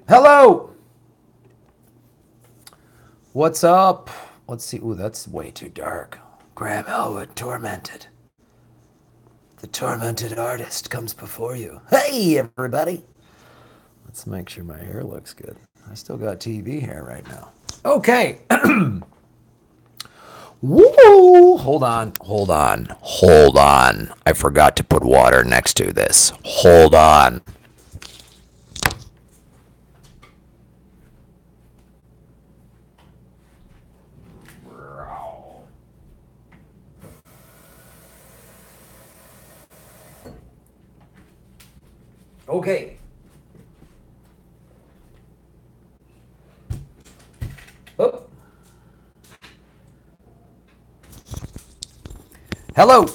Hello! What's up? Let's see. Ooh, that's way too dark. Graham Elwood, Tormented. The tormented artist comes before you. Hey, everybody! Let's make sure my hair looks good. I still got TV hair right now. Okay. Woo! Hold on. I forgot to put water next to this. Hold on. Okay. Oh. Hello.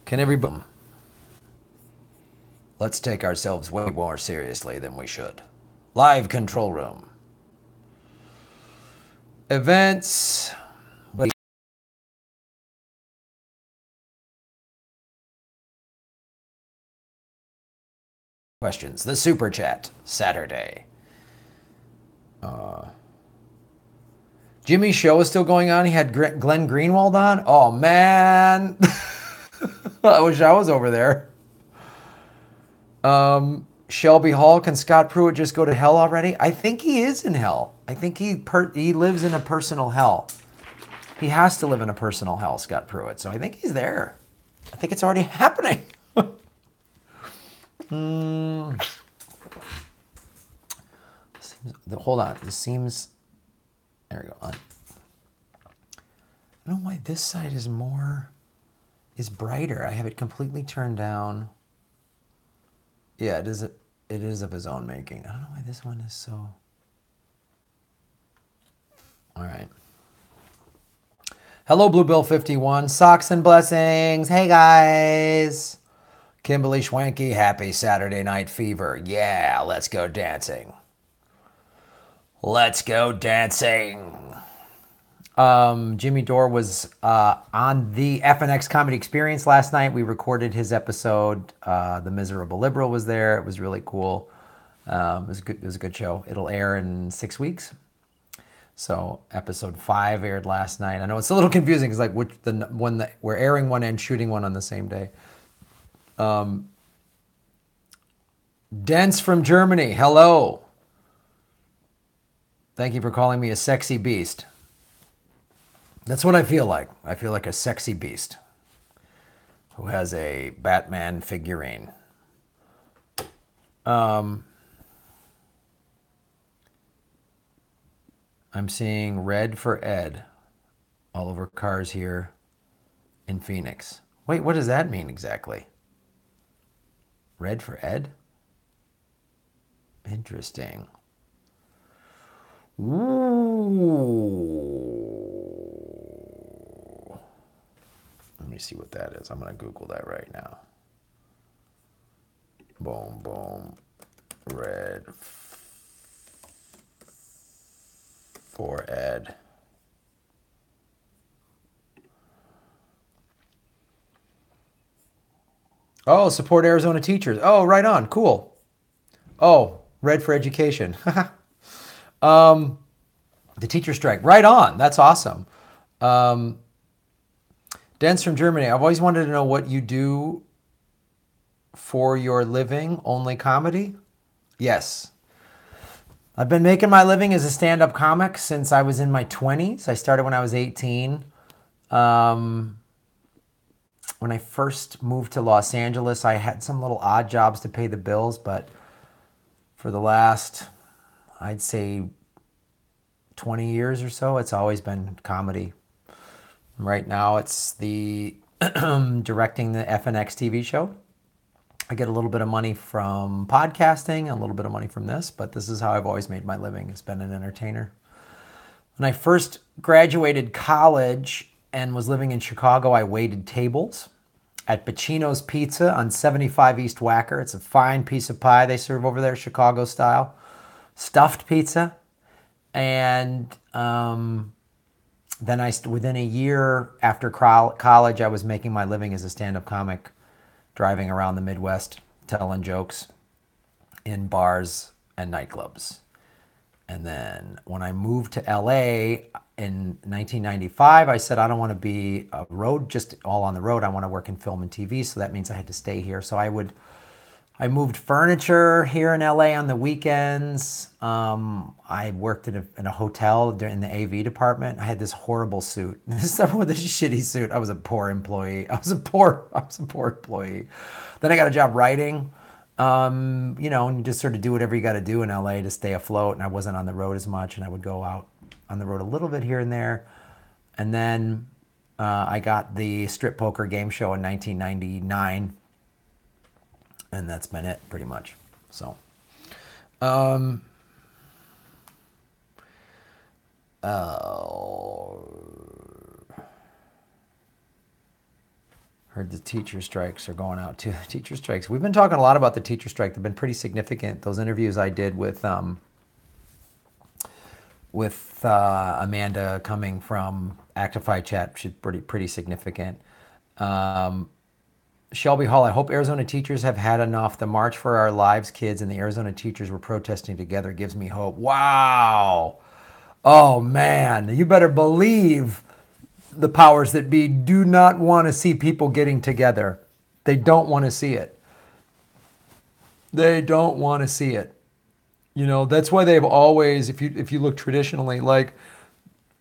Can everybody... Let's take ourselves way more seriously than we should. Live control room. Events. Questions. The super chat. Saturday. Jimmy's show is still going on. He had Glenn Greenwald on. Oh, man. I wish I was over there. Shelby Hall, can Scott Pruitt just go to hell already? I think he is in hell. I think he lives in a personal hell. He has to live in a personal hell, Scott Pruitt. So I think he's there. I think it's already happening. Hold on. This seems... There we go. I don't know why this side is brighter. I have it completely turned down. Yeah, it is of his own making. I don't know why this one is so... All right. Hello, Bluebill 51. Socks and blessings. Hey, guys. Kimberly Schwanke, happy Saturday Night Fever. Yeah, let's go dancing. Let's go dancing. Jimmy Dore was on the FNX Comedy Experience last night. We recorded his episode. The Miserable Liberal was there. It was really cool. It was good. It was a good show. It'll air in 6 weeks. So episode 5 aired last night. I know it's a little confusing because like one that we're airing one and shooting one on the same day. Dents from Germany. Hello. Thank you for calling me a sexy beast. That's what I feel like. I feel like a sexy beast who has a Batman figurine. I'm seeing red for Ed all over cars here in Phoenix. Wait, what does that mean exactly? Red for Ed? Interesting. Ooh. Let me see what that is. I'm going to Google that right now. Boom, boom. Red for Ed. Oh, support Arizona teachers. Oh, right on. Cool. Oh, red for education. The teacher strike. Right on. That's awesome. Dens from Germany. I've always wanted to know what you do for your living. Only comedy? Yes. I've been making my living as a stand-up comic since I was in my 20s. I started when I was 18. When I first moved to Los Angeles, I had some little odd jobs to pay the bills, but for the last, I'd say 20 years or so, it's always been comedy. Right now, it's the directing the FNX TV show. I get a little bit of money from podcasting, a little bit of money from this, but this is how I've always made my living. It's been an entertainer. When I first graduated college and was living in Chicago, I waited tables at Bacino's Pizza on 75 East Wacker. It's a fine piece of pie they serve over there, Chicago style. Stuffed pizza. And then within a year after college, I was making my living as a stand-up comic, driving around the Midwest, telling jokes in bars and nightclubs. And then when I moved to LA in 1995, I said, I don't want to be a road, just all on the road. I want to work in film and TV. So that means I had to stay here. So I moved furniture here in LA on the weekends. I worked in a hotel in the AV department. I had this horrible suit. This shitty suit. I was a poor employee. I was a poor employee. Then I got a job writing. And you just sort of do whatever you got to do in LA to stay afloat. And I wasn't on the road as much, and I would go out on the road a little bit here and there. And then I got the strip poker game show in 1999, and that's been it pretty much. So, heard the teacher strikes are going out too. Teacher strikes. We've been talking a lot about the teacher strike. They've been pretty significant. Those interviews I did with Amanda coming from Actify Chat, she's pretty significant. Shelby Hall, I hope Arizona teachers have had enough. The March for Our Lives kids and the Arizona teachers were protesting together gives me hope. Wow. Oh, man. You better believe the powers that be do not want to see people getting together. They don't want to see it. They don't want to see it. That's why they've always, if you look traditionally, like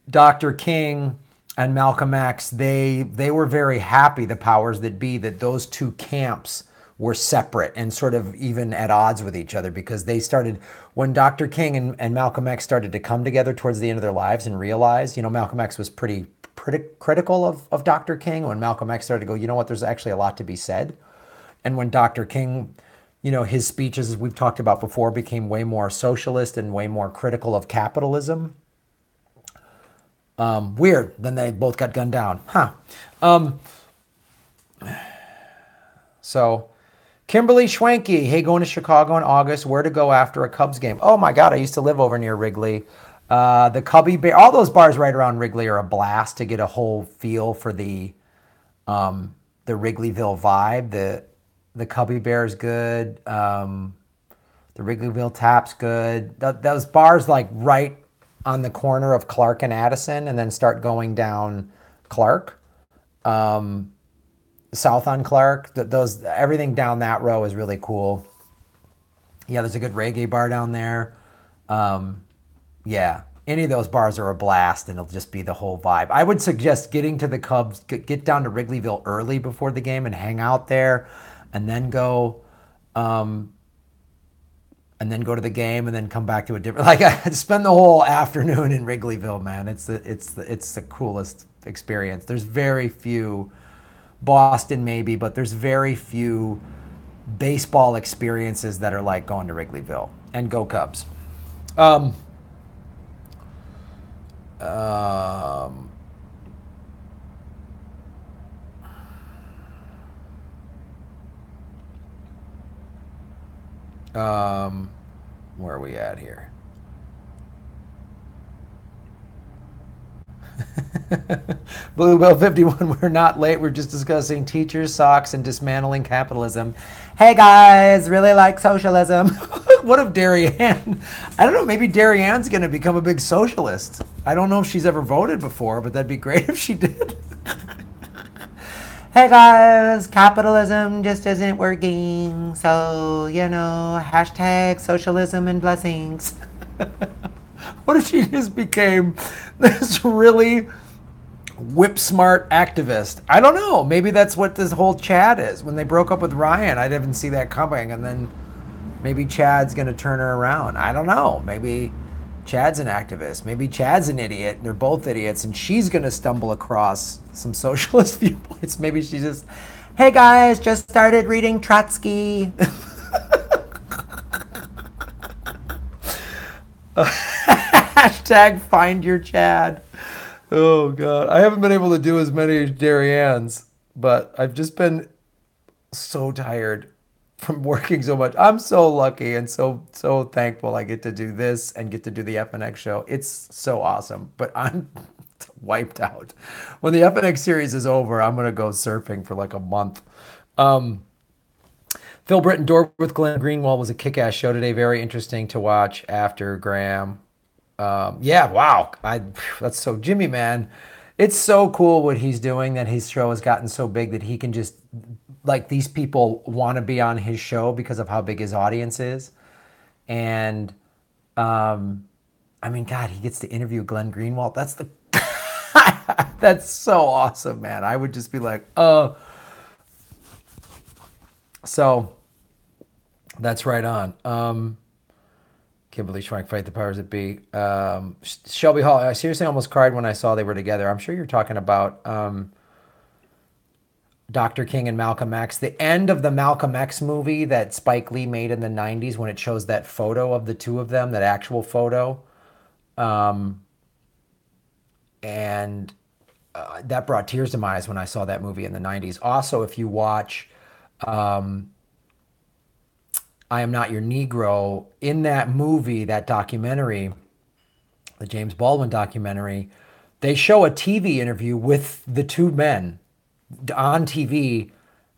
Dr. King and Malcolm X, they were very happy, the powers that be, that those two camps were separate and sort of even at odds with each other, because they started, when Dr. King and Malcolm X started to come together towards the end of their lives and realize, Malcolm X was pretty critical of Dr. King. When Malcolm X started to go, you know what, there's actually a lot to be said. And when Dr. King, his speeches, as we've talked about before, became way more socialist and way more critical of capitalism. Weird. Then they both got gunned down. So, Kimberly Schwanke, hey, going to Chicago in August, where to go after a Cubs game? Oh my God, I used to live over near Wrigley. The Cubby Bear, all those bars right around Wrigley are a blast to get a whole feel for the Wrigleyville vibe. The Cubby Bear's good. The Wrigleyville Tap's good. Those bars like right on the corner of Clark and Addison, and then start going down Clark, south on Clark. Everything down that row is really cool. Yeah, there's a good reggae bar down there. Yeah, any of those bars are a blast, and it'll just be the whole vibe. I would suggest getting to the Cubs, get down to Wrigleyville early before the game and hang out there, and then go to the game, and then come back to a different. Like, I spend the whole afternoon in Wrigleyville, man. It's the coolest experience. There's very few, Boston maybe, but there's very few baseball experiences that are like going to Wrigleyville. And go Cubs. Where are we at here? Bluebell 51, we're not late. We're just discussing teachers, socks, and dismantling capitalism. Hey guys, really like socialism. What if Darrianne? I don't know, maybe Darrianne's going to become a big socialist. I don't know if she's ever voted before, but that'd be great if she did. Hey guys, capitalism just isn't working, so, hashtag socialism and blessings. What if she just became this really whip-smart activist? I don't know. Maybe that's what this whole Chad is. When they broke up with Ryan, I didn't see that coming, and then maybe Chad's going to turn her around. I don't know. Maybe Chad's an activist. Maybe Chad's an idiot. They're both idiots, and she's going to stumble across some socialist viewpoints. Maybe she's just, hey guys, just started reading Trotsky. Hashtag find your Chad. Oh God, I haven't been able to do as many Darrianne's, but I've just been so tired from working so much. I'm so lucky and so thankful I get to do this and get to do the FNX show. It's so awesome, but I'm wiped out. When the FNX series is over, I'm gonna go surfing for like a month. Phil Britton, Door with Glenn Greenwald was a kick-ass show today. Very interesting to watch after Graham. Yeah, wow. That's so Jimmy, man. It's so cool what he's doing that his show has gotten so big that he can just like these people want to be on his show because of how big his audience is. And I mean, God, he gets to interview Glenn Greenwald. That's the that's so awesome, man. I would just be like, so that's right on. Can't believe trying to fight the powers that be. Shelby Hall. I seriously almost cried when I saw they were together. I'm sure you're talking about Dr. King and Malcolm X. The end of the Malcolm X movie that Spike Lee made in the 90s when it shows that photo of the two of them, that actual photo. And that brought tears to my eyes when I saw that movie in the 90s. Also, if you watch I Am Not Your Negro, in that movie, that documentary, the James Baldwin documentary, they show a TV interview with the two men on TV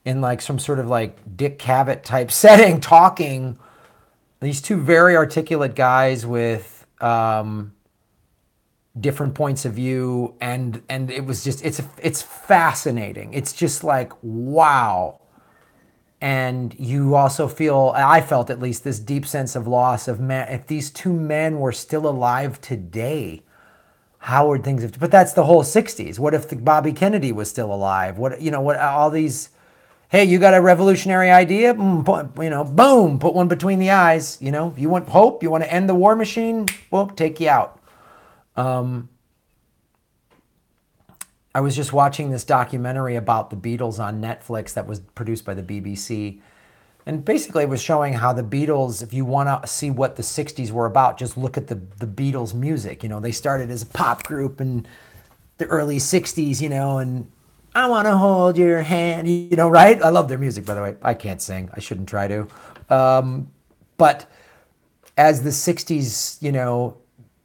in like some sort of like Dick Cavett type setting, talking. These two very articulate guys with different points of view, and it was just it's fascinating. It's just like wow. And you also feel, I felt at least, this deep sense of loss of, man, if these two men were still alive today, how would things have, but that's the whole 60s. What if Bobby Kennedy was still alive? What, what all these, hey, you got a revolutionary idea? Boom, put one between the eyes. You want hope? You want to end the war machine? Well, take you out. I was just watching this documentary about the Beatles on Netflix that was produced by the BBC. And basically it was showing how the Beatles, if you want to see what the 60s were about, just look at the Beatles music. They started as a pop group in the early 60s, and I want to hold your hand, right? I love their music, by the way. I can't sing. I shouldn't try to. But as the 60s,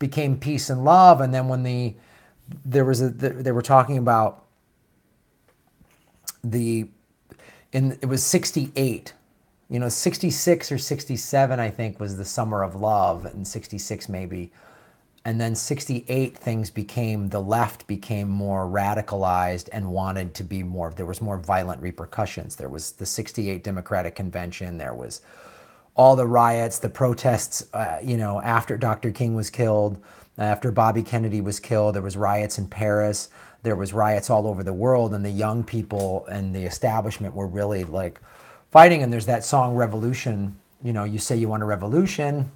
became peace and love, and then when they were talking about it was 68, 66 or 67, I think, was the summer of love, and 66 maybe. And then 68, the left became more radicalized and wanted to be more, there was more violent repercussions. There was the 68 Democratic Convention. There was all the riots, the protests, after Dr. King was killed. After Bobby Kennedy was killed, there was riots in Paris. There was riots all over the world, and the young people and the establishment were really like fighting. And there's that song Revolution. You say you want a revolution,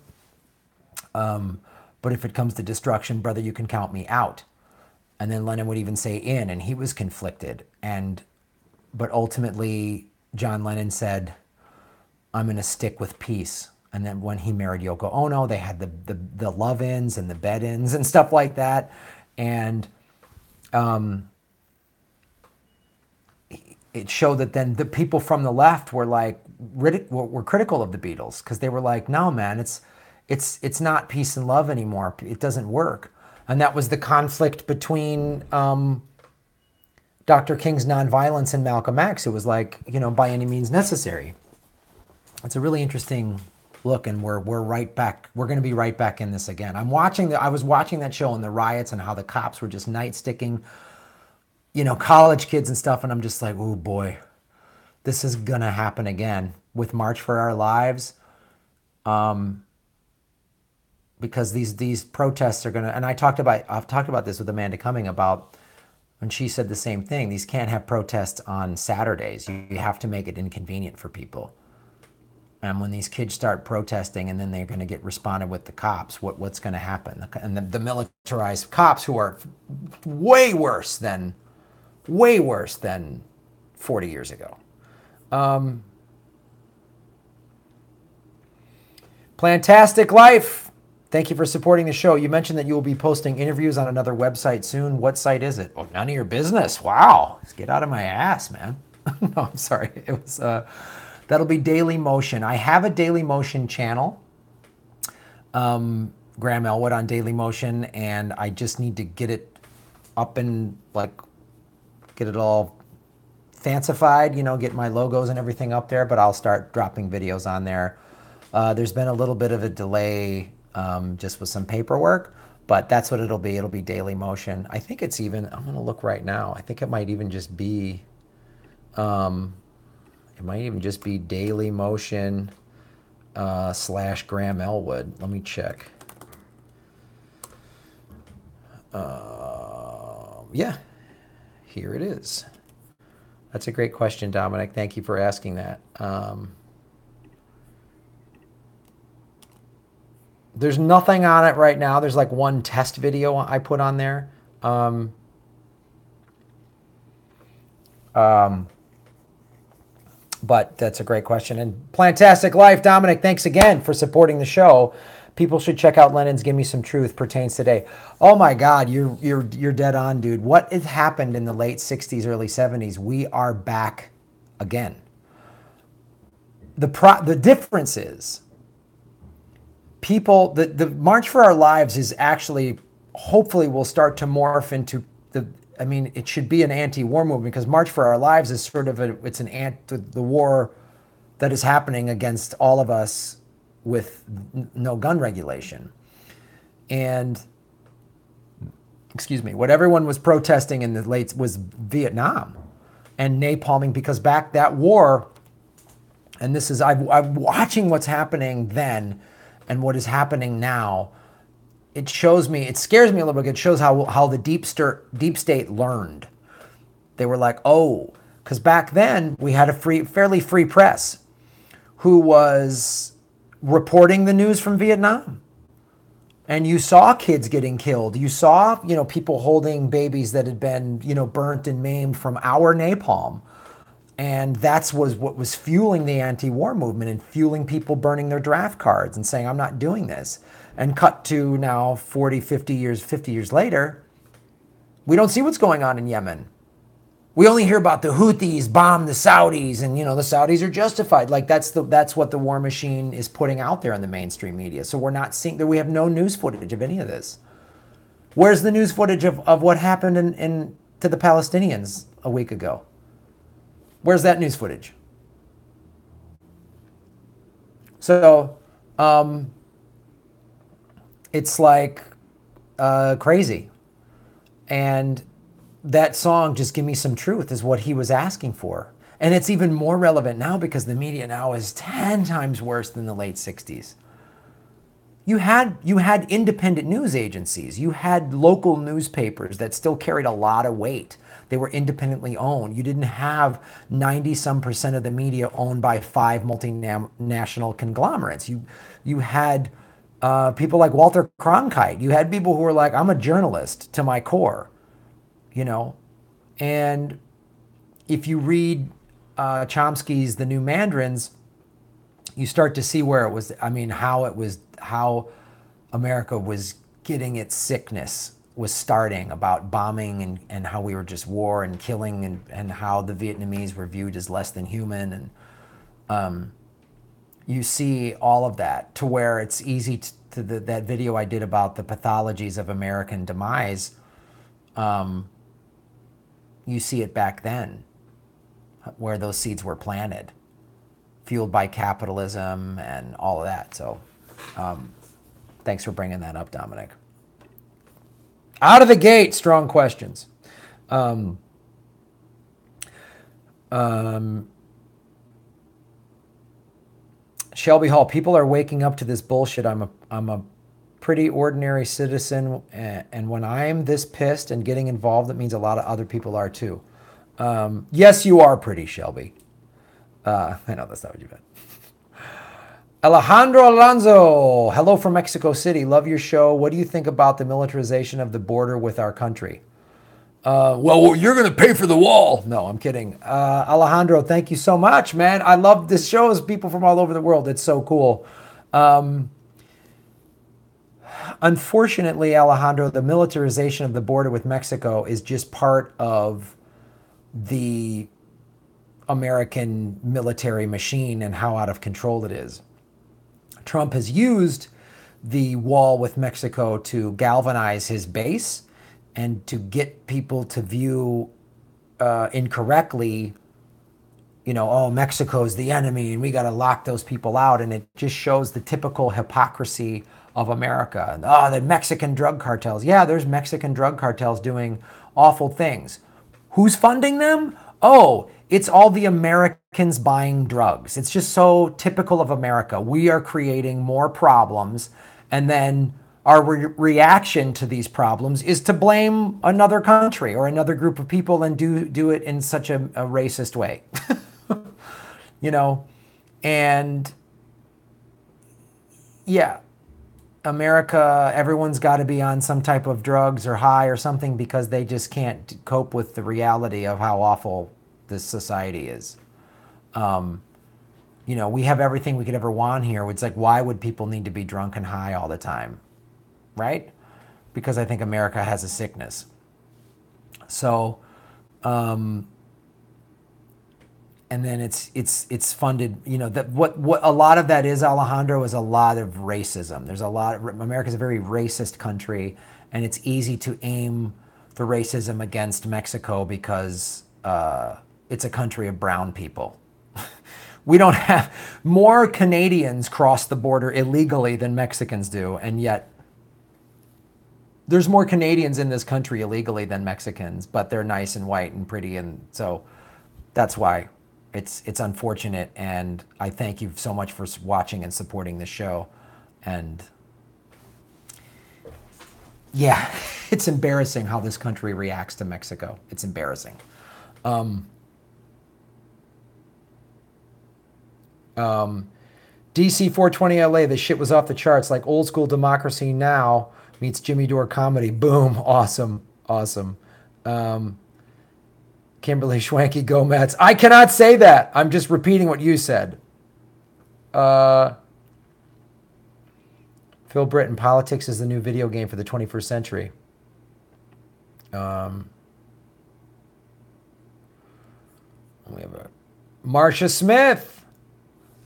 but if it comes to destruction, brother, you can count me out. And then Lennon would even say in, and he was conflicted. But ultimately, John Lennon said, I'm going to stick with peace. And then when he married Yoko Ono, they had the love-ins and the bed-ins and stuff like that. And it showed that then the people from the left were like were critical of the Beatles, because they were like, no, man, it's not peace and love anymore. It doesn't work. And that was the conflict between Dr. King's nonviolence and Malcolm X. It was like, by any means necessary. It's a really interesting look, and we're right back. We're going to be right back in this again. I was watching that show and the riots and how the cops were just nightsticking, college kids and stuff, and I'm just like, oh boy, this is going to happen again with March for Our Lives, because these protests are going to. And I've talked about this with Amanda Cumming about, and she said the same thing. These can't have protests on Saturdays. You have to make it inconvenient for people. And when these kids start protesting, and then they're going to get responded with the cops, what's going to happen? And the militarized cops, who are way worse than 40 years ago. Plantastic Life. Thank you for supporting the show. You mentioned that you will be posting interviews on another website soon. What site is it? Oh, none of your business. Wow. Let's get out of my ass, man. No, I'm sorry. It was... That'll be Daily Motion. I have a Daily Motion channel, Graham Elwood on Daily Motion, and I just need to get it up and get it all fancified, get my logos and everything up there, but I'll start dropping videos on there. There's been a little bit of a delay just with some paperwork, but that's what it'll be. It'll be Daily Motion. I think it's even, I'm going to look right now. I think it might even just be, Daily Motion / Graham Elwood. Let me check. Yeah, here it is. That's a great question, Dominic. Thank you for asking that. There's nothing on it right now. There's like one test video I put on there. But that's a great question. And Plantastic Life, Dominic, thanks again for supporting the show. People should check out Lennon's Give Me Some Truth pertains today. Oh my God, you're dead on, dude. What has happened in the late 60s, early 70s? We are back again. The difference is people, the March for Our Lives is actually, hopefully will start to morph into it should be an anti-war movement, because March for Our Lives is sort of the war that is happening against all of us with no gun regulation. And, what everyone was protesting in the late was Vietnam and napalming, because back that war, and this is, I'm watching what's happening then and what is happening now. It scares me a little bit. It shows how the deep state learned. They were like, oh, because back then we had a fairly free press who was reporting the news from Vietnam. And you saw kids getting killed. You saw, people holding babies that had been, burnt and maimed from our napalm. And was what was fueling the anti-war movement and fueling people burning their draft cards and saying, I'm not doing this. And cut to now 50 years later, we don't see what's going on in Yemen. We only hear about the Houthis bomb the Saudis, and the Saudis are justified. Like that's what the war machine is putting out there in the mainstream media. So we're not seeing that. We have no news footage of any of this. Where's the news footage of what happened to the Palestinians a week ago? Where's that news footage? So, it's like crazy. And that song, Just Give Me Some Truth, is what he was asking for. And it's even more relevant now because the media now is 10 times worse than the late 60s. You had independent news agencies. You had local newspapers that still carried a lot of weight. They were independently owned. You didn't have 90-some% of the media owned by 5 multinational conglomerates. You had people like Walter Cronkite. You had people who were like, I'm a journalist to my core, And if you read Chomsky's The New Mandarins, you start to see where it was, how America was getting its sickness was starting about bombing and how we were just war and killing and how the Vietnamese were viewed as less than human. And you see all of that to where it's easy that video I did about the pathologies of American demise. You see it back then where those seeds were planted, fueled by capitalism and all of that. So thanks for bringing that up, Dominic. Out of the gate, strong questions. Shelby Hall, people are waking up to this bullshit. I'm a pretty ordinary citizen, and when I'm this pissed and getting involved, it means a lot of other people are too. Yes, you are pretty, Shelby. I know that's not what you meant. Alejandro Alonso, hello from Mexico City. Love your show. What do you think about the militarization of the border with our country? Well, you're going to pay for the wall. No, I'm kidding. Alejandro, thank you so much, man. I love this show. It's people from all over the world. It's so cool. Unfortunately, Alejandro, the militarization of the border with Mexico is just part of the American military machine and how out of control it is. Trump has used the wall with Mexico to galvanize his base and to get people to view incorrectly oh, Mexico's the enemy and we got to lock those people out. And it just shows the typical hypocrisy of America. And, oh, the Mexican drug cartels. Yeah, there's Mexican drug cartels doing awful things. Who's funding them? Oh, it's all the Americans buying drugs. It's just so typical of America. We are creating more problems, and then our reaction to these problems is to blame another country or another group of people and do it in such a racist way. And yeah, America, everyone's got to be on some type of drugs or high or something because they just can't cope with the reality of how awful this society is. We have everything we could ever want here. It's like, why would people need to be drunk and high all the time? Right? Because I think America has a sickness. So, and then it's funded, that what a lot of that is, Alejandro, is a lot of racism. America's a very racist country, and it's easy to aim the racism against Mexico because it's a country of brown people. We don't have more Canadians cross the border illegally than Mexicans do, and yet there's more Canadians in this country illegally than Mexicans, but they're nice and white and pretty, and so that's why it's unfortunate. And I thank you so much for watching and supporting the show. And yeah, it's embarrassing how this country reacts to Mexico. It's embarrassing. DC 420 LA, the shit was off the charts. Like old school Democracy Now! Meets Jimmy Dore comedy. Boom. Awesome. Kimberly Schwanky, go Mets. I cannot say that. I'm just repeating what you said. Phil Britton, politics is the new video game for the 21st century. We have Marcia Smith.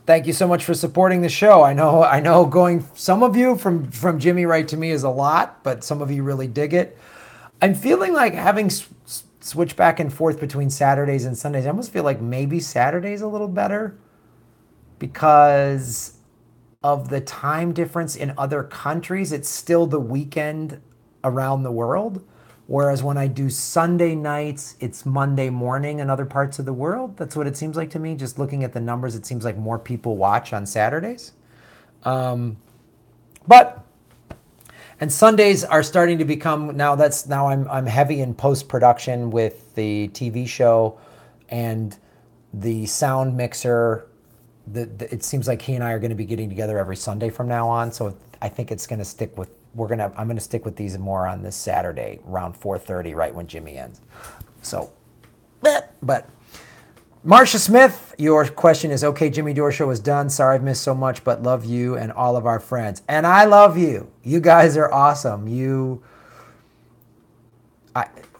Thank you so much for supporting the show. I know going some of you from Jimmy right to me is a lot, but some of you really dig it. I'm feeling like having switch back and forth between Saturdays and Sundays. I almost feel like maybe Saturday's a little better because of the time difference in other countries. It's still the weekend around the world. Whereas when I do Sunday nights, it's Monday morning in other parts of the world. That's what it seems like to me. Just looking at the numbers, it seems like more people watch on Saturdays. And Sundays are starting to become, now I'm heavy in post-production with the TV show and the sound mixer. It seems like he and I are going to be getting together every Sunday from now on. So I think it's going to stick with, I'm going to stick with these more on this Saturday around 4:30, right when Jimmy ends. So, but Marcia Smith, your question is, okay, Jimmy Dore show is done. Sorry I've missed so much, but love you and all of our friends. And I love you. You guys are awesome. You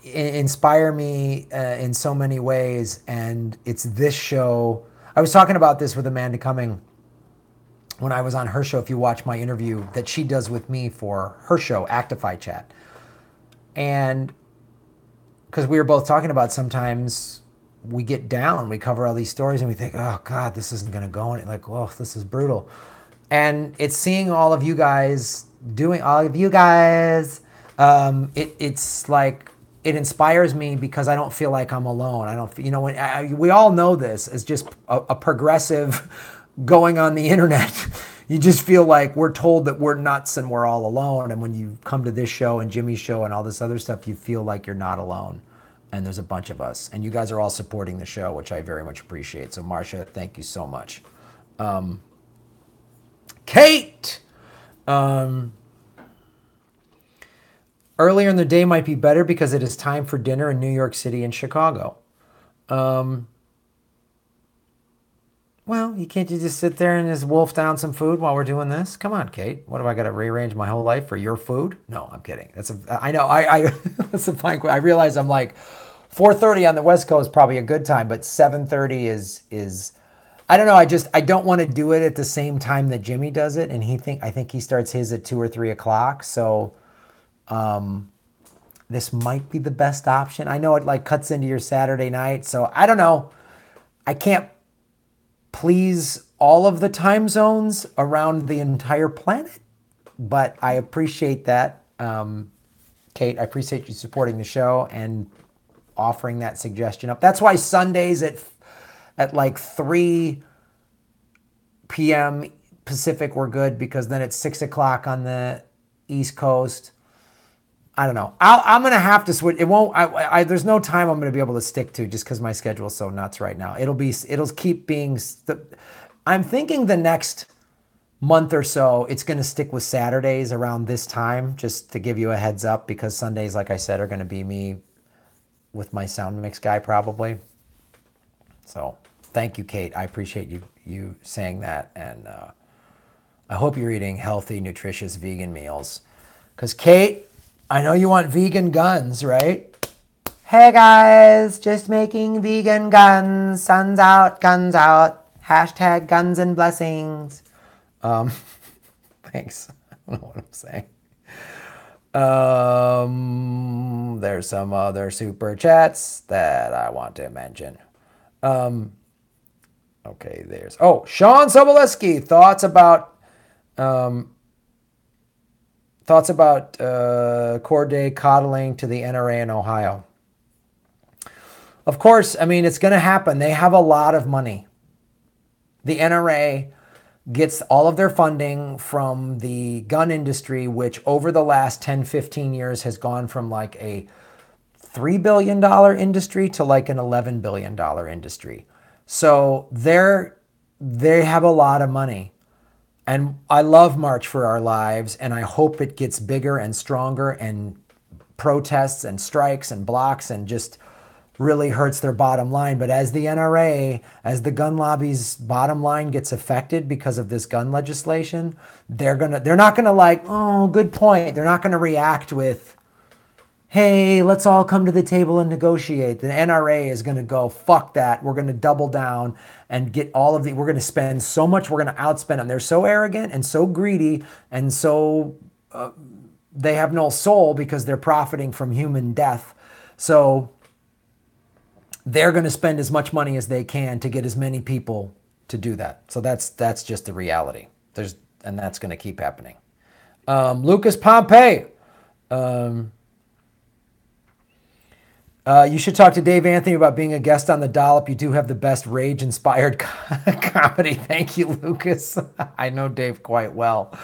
inspire me in so many ways. And it's this show. I was talking about this with Amanda Cumming when I was on her show, if you watch my interview that she does with me for her show, Actify Chat. And because we were both talking about sometimes we get down, we cover all these stories and we think, oh God, this isn't going to go. And like, oh, this is brutal. And it's seeing all of you guys it's like, it inspires me because I don't feel like I'm alone. I don't, we all know this as just a progressive going on the internet. You just feel like we're told that we're nuts and we're all alone. And when you come to this show and Jimmy's show and all this other stuff, you feel like you're not alone. And there's a bunch of us. And you guys are all supporting the show, which I very much appreciate. So Marcia, thank you so much. Kate! Earlier in the day might be better because it is time for dinner in New York City and Chicago. Well, you can't just sit there and just wolf down some food while we're doing this? Come on, Kate. What, have I got to rearrange my whole life for your food? No, I'm kidding. I know, that's a fine question. I realize I'm like, 4:30 on the West Coast is probably a good time, but 7:30 is, I don't know. I don't want to do it at the same time that Jimmy does it. And I think he starts his at 2 or 3 o'clock. So, this might be the best option. I know it like cuts into your Saturday night. So I don't know. I can't please all of the time zones around the entire planet, but I appreciate that. Kate, I appreciate you supporting the show and offering that suggestion up. That's why Sundays at like 3 p.m. Pacific were good, because then it's 6 o'clock on the East Coast. I don't know. I'm gonna have to switch. It won't. There's no time I'm gonna be able to stick to, just because my schedule is so nuts right now. It'll keep being. I'm thinking the next month or so, it's gonna stick with Saturdays around this time, just to give you a heads up, because Sundays, like I said, are gonna be me with my sound mix guy probably. So thank you, Kate. I appreciate you saying that, and I hope you're eating healthy, nutritious vegan meals, because Kate, I know you want vegan guns, right? Hey guys, just making vegan guns. Suns out, guns out. Hashtag guns and blessings. Thanks. I don't know what I'm saying. There's some other super chats that I want to mention. Okay, there's... Oh, Sean Soboleski. Thoughts about Corday coddling to the NRA in Ohio. Of course, I mean, it's going to happen. They have a lot of money. The NRA gets all of their funding from the gun industry, which over the last 10, 15 years has gone from like a $3 billion industry to like an $11 billion industry. So they have a lot of money. And I love March for Our Lives, and I hope it gets bigger and stronger, and protests and strikes and blocks, and just really hurts their bottom line. But as the NRA, as the gun lobby's bottom line gets affected because of this gun legislation, they're not gonna like, oh, good point. They're not gonna react with, hey, let's all come to the table and negotiate. The NRA is going to go, fuck that. We're going to double down and get all of we're going to spend so much, we're going to outspend them. They're so arrogant and so greedy, and so they have no soul, because they're profiting from human death. So they're going to spend as much money as they can to get as many people to do that. So that's just the reality. And that's going to keep happening. Lucas Pompey. You should talk to Dave Anthony about being a guest on The Dollop. You do have the best rage-inspired comedy. Thank you, Lucas. I know Dave quite well.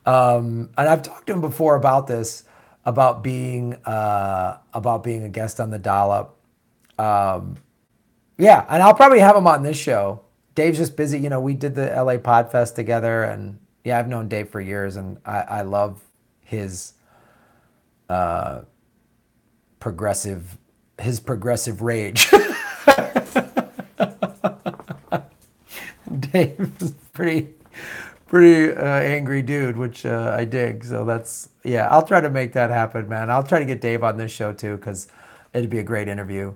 And I've talked to him before about this, about being a guest on The Dollop. Yeah, and I'll probably have him on this show. Dave's just busy. You know, we did the LA Podfest together, and yeah, I've known Dave for years, and I love his progressive rage. Dave's pretty angry dude, which I dig. So yeah, I'll try to make that happen, man. I'll try to get Dave on this show too, because it'd be a great interview,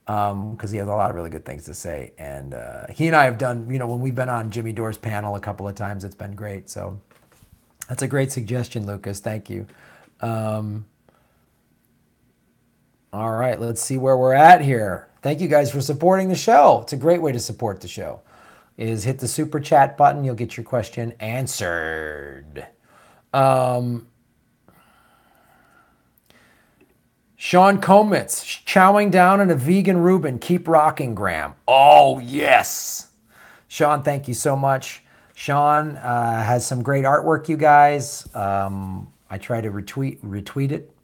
because he has a lot of really good things to say. And he and I have done, when we've been on Jimmy Dore's panel a couple of times, it's been great. So that's a great suggestion, Lucas. Thank you. All right, let's see where we're at here. Thank you guys for supporting the show. It's a great way to support the show, is hit the super chat button. You'll get your question answered. Sean Komitz, chowing down on a vegan Reuben. Keep rocking, Graham. Oh, yes. Sean, thank you so much. Sean has some great artwork, you guys. I try to retweet it.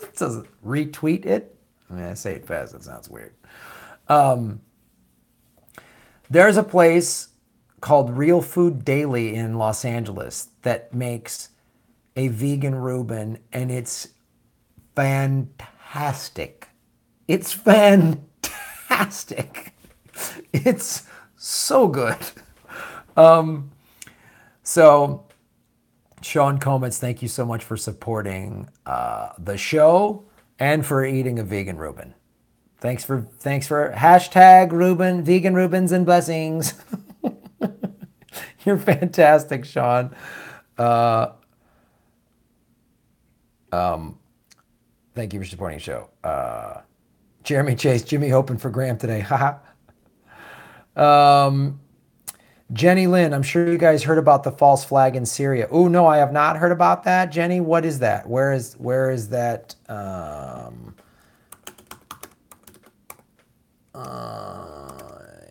It says retweet it. I mean, I say it fast. It sounds weird. There's a place called Real Food Daily in Los Angeles that makes a vegan Reuben, and it's fantastic. It's fantastic. It's so good. So Sean Komitz, thank you so much for supporting the show and for eating a vegan Reuben. Thanks for hashtag Reuben, vegan Reubens and blessings. You're fantastic, Sean. Thank you for supporting the show. Jeremy Chase, Jimmy hoping for Graham today. Haha. um, Jenny Lynn, I'm sure you guys heard about the false flag in Syria. Oh no, I have not heard about that. Jenny, what is that? Where is that?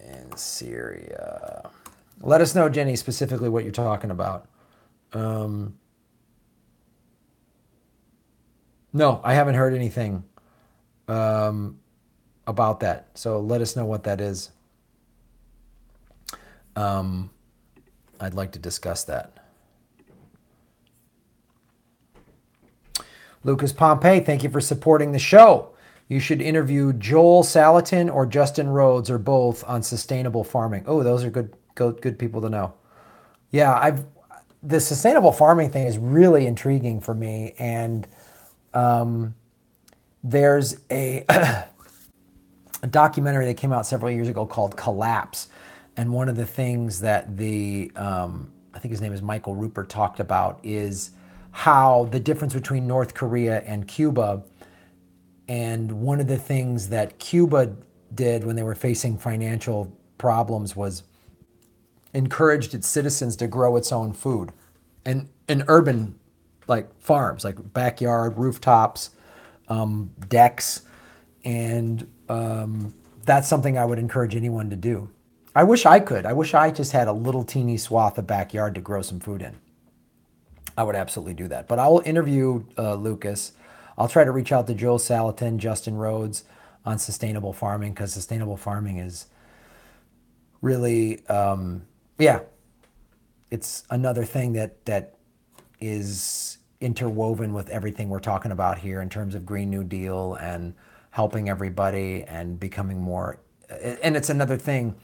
In Syria. Let us know, Jenny, specifically what you're talking about. No, I haven't heard anything about that. So let us know what that is. I'd like to discuss that. Lucas Pompey, thank you for supporting the show. You should interview Joel Salatin or Justin Rhodes or both on sustainable farming. Oh, those are good people to know. Yeah, the sustainable farming thing is really intriguing for me, and there's a a documentary that came out several years ago called Collapse, and one of the things that I think his name is Michael Rupert talked about is how the difference between North Korea and Cuba. And one of the things that Cuba did when they were facing financial problems was encouraged its citizens to grow its own food, and in urban like farms, like backyard, rooftops, decks, and that's something I would encourage anyone to do. I wish I could. I wish I just had a little teeny swath of backyard to grow some food in. I would absolutely do that. But I'll interview Lucas. I'll try to reach out to Joel Salatin, Justin Rhodes on sustainable farming, because sustainable farming is really, it's another thing that is interwoven with everything we're talking about here in terms of Green New Deal and helping everybody and becoming more, and it's another thing.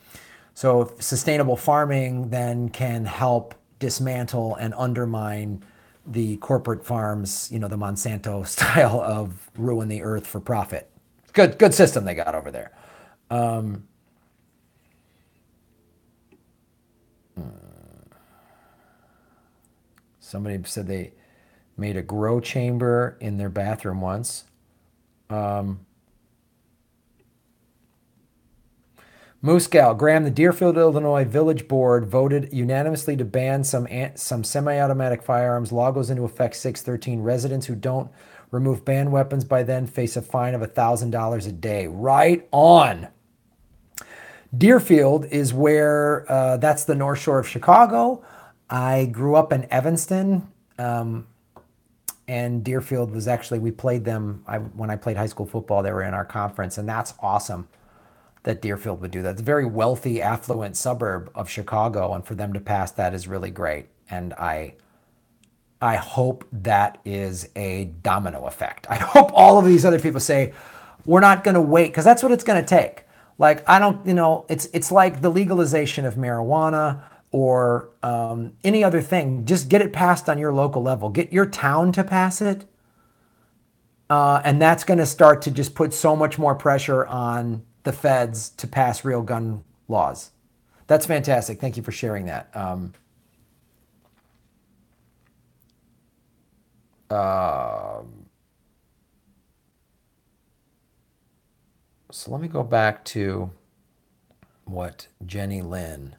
So sustainable farming then can help dismantle and undermine the corporate farms, the Monsanto style of ruin the earth for profit. Good system they got over there. Somebody said they made a grow chamber in their bathroom once. Moose Gal, Graham, the Deerfield, Illinois Village Board voted unanimously to ban some semi-automatic firearms. Law goes into effect 6/13. Residents who don't remove banned weapons by then face a fine of $1,000 a day. Right on. Deerfield is where, that's the North Shore of Chicago. I grew up in Evanston, and Deerfield was actually, we played them, when I played high school football, they were in our conference, and that's awesome that Deerfield would do that. It's a very wealthy, affluent suburb of Chicago, and for them to pass that is really great. And I hope that is a domino effect. I hope all of these other people say, we're not going to wait, because that's what it's going to take. Like, it's like the legalization of marijuana or any other thing. Just get it passed on your local level. Get your town to pass it. And that's going to start to just put so much more pressure on the feds to pass real gun laws. That's fantastic. Thank you for sharing that. So let me go back to what Jenny Lynn.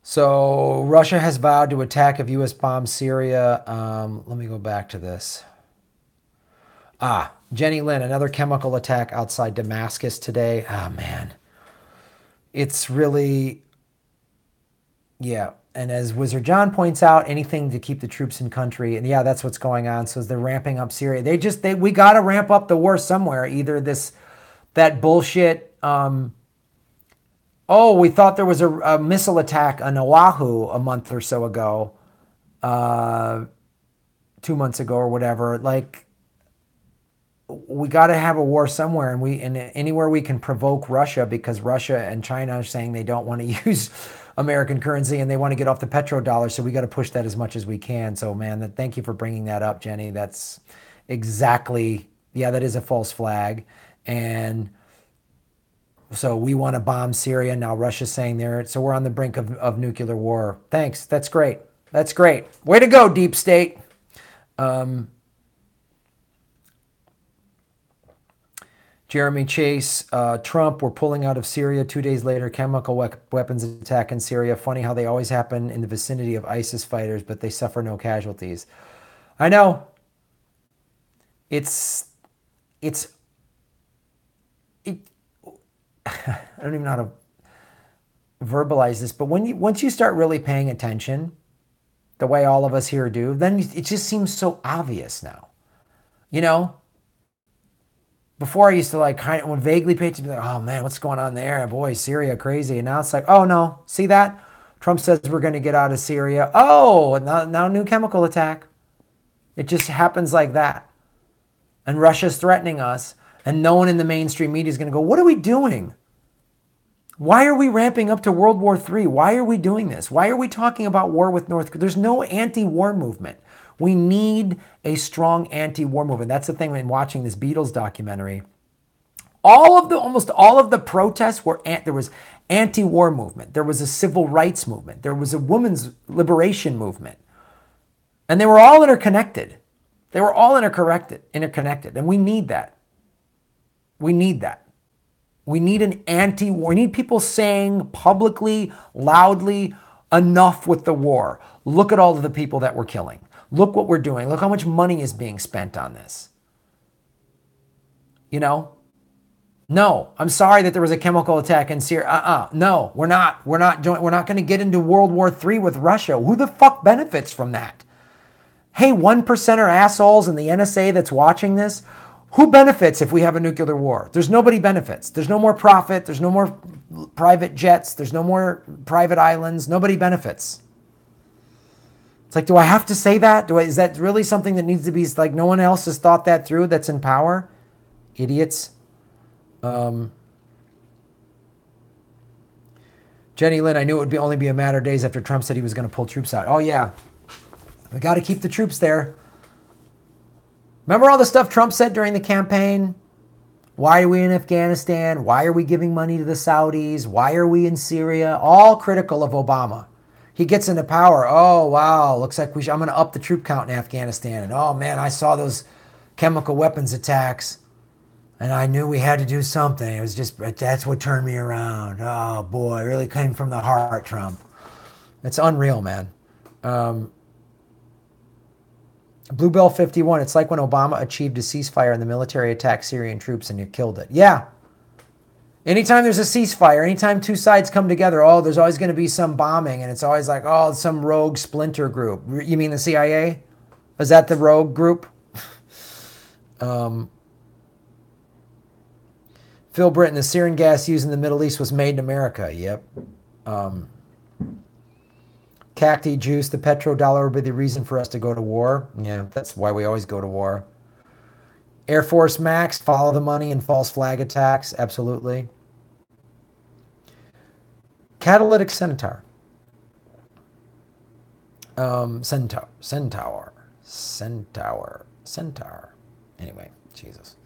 So Russia has vowed to attack if U.S. bombs Syria. Let me go back to this. Jenny Lynn, another chemical attack outside Damascus today. Oh, man. It's really, yeah. And as Wizard John points out, anything to keep the troops in country. And yeah, that's what's going on. So as they're ramping up Syria, we got to ramp up the war somewhere. Either that bullshit, we thought there was a missile attack on Oahu a month or so ago, 2 months ago or whatever. Like, we got to have a war somewhere, and anywhere we can provoke Russia, because Russia and China are saying they don't want to use American currency and they want to get off the petrodollar. So we got to push that as much as we can. So, man, thank you for bringing that up, Jenny. That's exactly, that is a false flag. And so we want to bomb Syria. Now Russia's saying so we're on the brink of nuclear war. Thanks. That's great. That's great. Way to go, deep state. Jeremy Chase, Trump, we're pulling out of Syria. 2 days later, chemical weapons attack in Syria. Funny how they always happen in the vicinity of ISIS fighters, but they suffer no casualties. I know. It's it, I don't even know how to verbalize this, but once you start really paying attention, the way all of us here do, then it just seems so obvious now. You know? Before I used to like kind of vaguely pay attention, like, oh man, what's going on there? Boy, Syria, crazy. And now it's like, oh no, see that? Trump says we're going to get out of Syria. Oh, now new chemical attack. It just happens like that. And Russia's threatening us, and no one in the mainstream media is going to go, what are we doing? Why are we ramping up to World War III? Why are we doing this? Why are we talking about war with North Korea? There's no anti-war movement. We need a strong anti-war movement. That's the thing when watching this Beatles documentary. Almost all of the protests were, there was anti-war movement. There was a civil rights movement. There was a women's liberation movement. And they were all interconnected. They were all interconnected. And we need that. We need that. We need an anti-war. We need people saying publicly, loudly, enough with the war. Look at all of the people that we're killing. Look what we're doing. Look how much money is being spent on this. You know? No, I'm sorry that there was a chemical attack in Syria. No, we're not. We're not going to get into World War III with Russia. Who the fuck benefits from that? Hey, 1%er assholes in the NSA that's watching this, who benefits if we have a nuclear war? There's nobody benefits. There's no more profit. There's no more private jets. There's no more private islands. Nobody benefits. It's like, do I have to say that? Is that really something that needs to be, like, no one else has thought that through that's in power? Idiots. Jenny Lynn, I knew it would only be a matter of days after Trump said he was going to pull troops out. Oh, yeah. We got to keep the troops there. Remember all the stuff Trump said during the campaign? Why are we in Afghanistan? Why are we giving money to the Saudis? Why are we in Syria? All critical of Obama. He gets into power. Oh, wow. Looks like I'm going to up the troop count in Afghanistan. And oh, man, I saw those chemical weapons attacks. And I knew we had to do something. It was just, that's what turned me around. Oh, boy. It really came from the heart, Trump. It's unreal, man. Bluebell 51, it's like when Obama achieved a ceasefire and the military attacked Syrian troops and you killed it. Yeah. Anytime there's a ceasefire, anytime two sides come together, oh, there's always going to be some bombing. And it's always like, oh, some rogue splinter group. You mean the CIA? Is that the rogue group? Phil Britton, the sarin gas used in the Middle East was made in America. Yep. Cacti juice, the petrodollar would be the reason for us to go to war. Yeah, that's why we always go to war. Air Force Max, follow the money and false flag attacks. Absolutely. Catalytic Centaur. Centaur. Anyway, Jesus.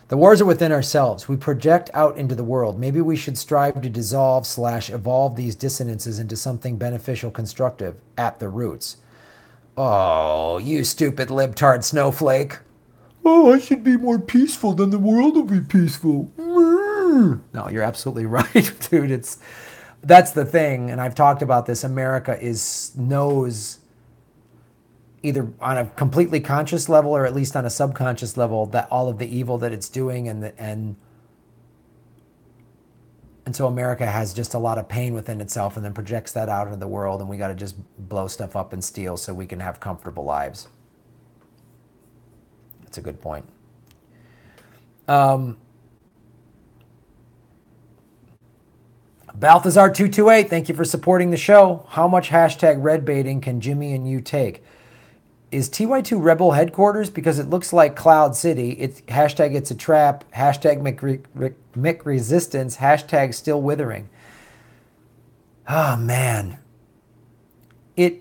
The wars are within ourselves. We project out into the world. Maybe we should strive to dissolve/evolve these dissonances into something beneficial, constructive at the roots. Oh, you stupid libtard snowflake. Oh, I should be more peaceful, then the world will be peaceful. No, you're absolutely right, dude. That's the thing, and I've talked about this. America knows either on a completely conscious level or at least on a subconscious level that all of the evil that it's doing and so America has just a lot of pain within itself and then projects that out into the world, and we got to just blow stuff up and steal so we can have comfortable lives. That's a good point. Balthazar228, thank you for supporting the show. How much hashtag red baiting can Jimmy and you take? Is TY2 Rebel headquarters? Because it looks like Cloud City. It's hashtag it's a trap, hashtag Mick resistance, hashtag still withering. Oh, man. I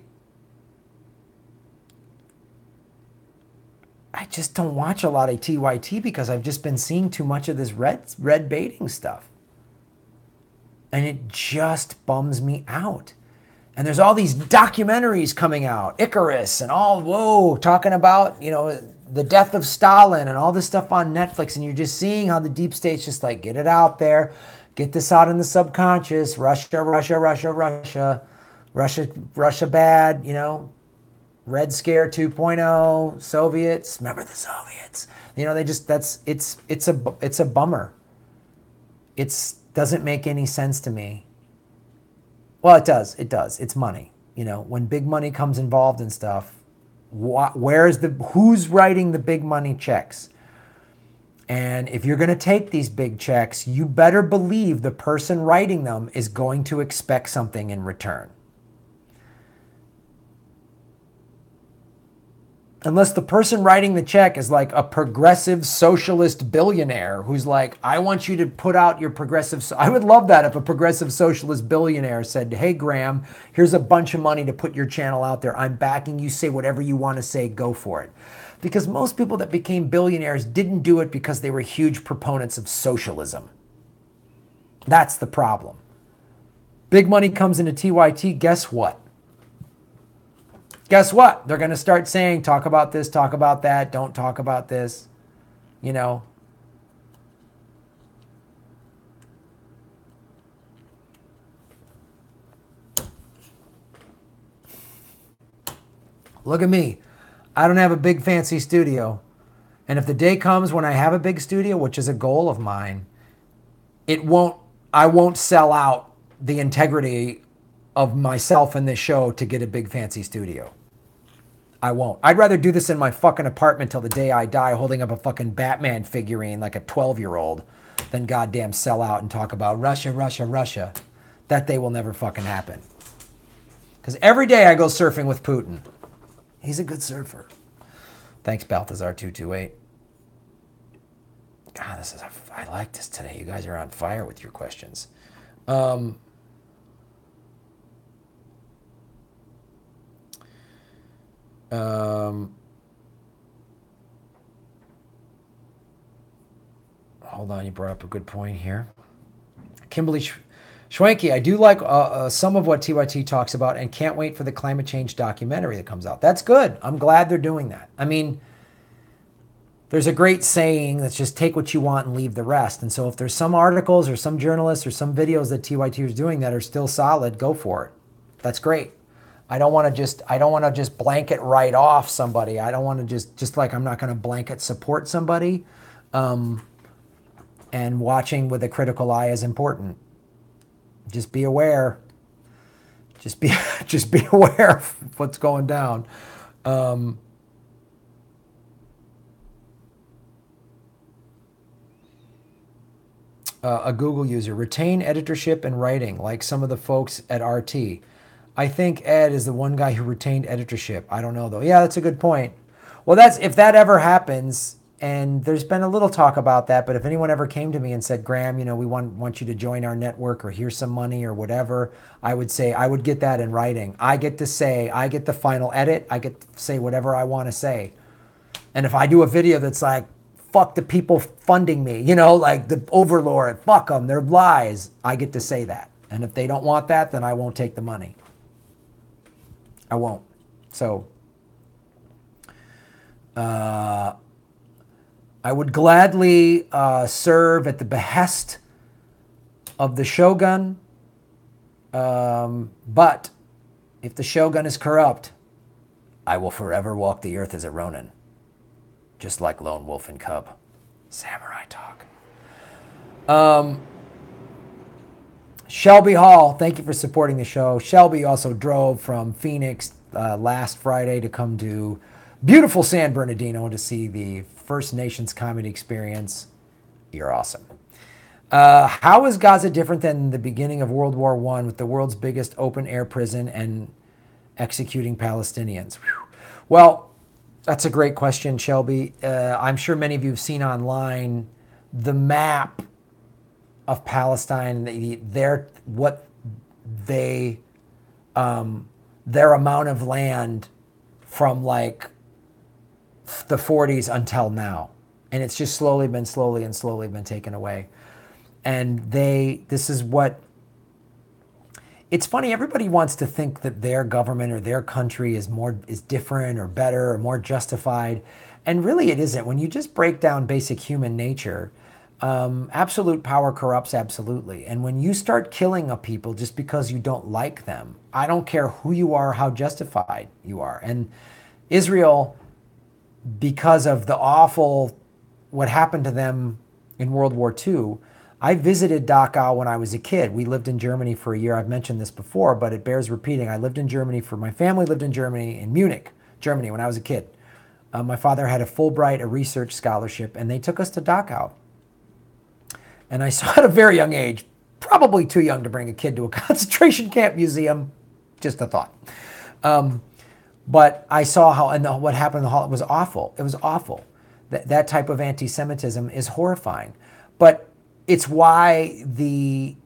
just don't watch a lot of TYT because I've just been seeing too much of this red baiting stuff. And it just bums me out. And there's all these documentaries coming out, Icarus and all, whoa, talking about, you know, the death of Stalin and all this stuff on Netflix. And you're just seeing how the deep state's just like, get it out there, get this out in the subconscious. Russia, Russia, Russia, Russia, Russia, Russia bad, you know, Red Scare 2.0, Soviets, remember the Soviets. You know, they just, it's a bummer. It doesn't make any sense to me. Well, it does. It's money. You know, when big money comes involved in stuff, who's writing the big money checks? And if you're going to take these big checks, you better believe the person writing them is going to expect something in return. Unless the person writing the check is like a progressive socialist billionaire who's like, I want you to put out your progressive... I would love that if a progressive socialist billionaire said, hey, Graham, here's a bunch of money to put your channel out there. I'm backing you. Say whatever you want to say. Go for it. Because most people that became billionaires didn't do it because they were huge proponents of socialism. That's the problem. Big money comes into TYT. Guess what? Guess what? They're going to start saying, talk about this, talk about that, don't talk about this, you know. Look at me. I don't have a big fancy studio. And if the day comes when I have a big studio, which is a goal of mine, I won't sell out the integrity of myself and this show to get a big fancy studio. I won't. I'd rather do this in my fucking apartment till the day I die holding up a fucking Batman figurine like a 12-year-old than goddamn sell out and talk about Russia, Russia, Russia. That day will never fucking happen. Because every day I go surfing with Putin. He's a good surfer. Thanks, Balthazar228. God, I like this today. You guys are on fire with your questions. Hold on, you brought up a good point here. Kimberly Schwanke, I do like some of what TYT talks about and can't wait for the climate change documentary that comes out. That's good. I'm glad they're doing that. I mean, there's a great saying that's just take what you want and leave the rest. And so if there's some articles or some journalists or some videos that TYT is doing that are still solid, go for it. That's great. I don't want to just blanket write off somebody. I don't want to just like I'm not going to blanket support somebody. And watching with a critical eye is important. Just be aware. Just be aware of what's going down. A Google user, retain editorship and writing like some of the folks at RT. I think Ed is the one guy who retained editorship. I don't know though. Yeah, that's a good point. Well, if that ever happens, and there's been a little talk about that, but if anyone ever came to me and said, Graham, you know, we want you to join our network or here's some money or whatever, I would say I would get that in writing. I get the final edit. I get to say whatever I want to say. And if I do a video that's like, fuck the people funding me, you know, like the overlord, fuck them, they're lies, I get to say that. And if they don't want that, then I won't take the money. I won't. So, I would gladly serve at the behest of the Shogun, but if the Shogun is corrupt, I will forever walk the earth as a Ronin, just like Lone Wolf and Cub. Samurai talk. Shelby Hall, thank you for supporting the show. Shelby also drove from Phoenix last Friday to come to beautiful San Bernardino to see the First Nations Comedy Experience. You're awesome. How is Gaza different than the beginning of World War I with the world's biggest open-air prison and executing Palestinians? Whew. Well, that's a great question, Shelby. I'm sure many of you have seen online the map of Palestine, their amount of land from like the 40s until now. And it's just slowly been taken away. And this is what, it's funny, everybody wants to think that their government or their country is different or better or more justified. And really it isn't. When you just break down basic human nature, absolute power corrupts absolutely. And when you start killing a people just because you don't like them, I don't care who you are, how justified you are. And Israel, because of the awful, what happened to them in World War II, I visited Dachau when I was a kid. We lived in Germany for a year. I've mentioned this before, but it bears repeating. I lived in Germany my family lived in Germany, in Munich, Germany, when I was a kid. My father had a Fulbright, a research scholarship, and they took us to Dachau. And I saw at a very young age, probably too young to bring a kid to a concentration camp museum, just a thought. But I saw how, and what happened in the hall, it was awful. It was awful. That type of anti-Semitism is horrifying. But it's why the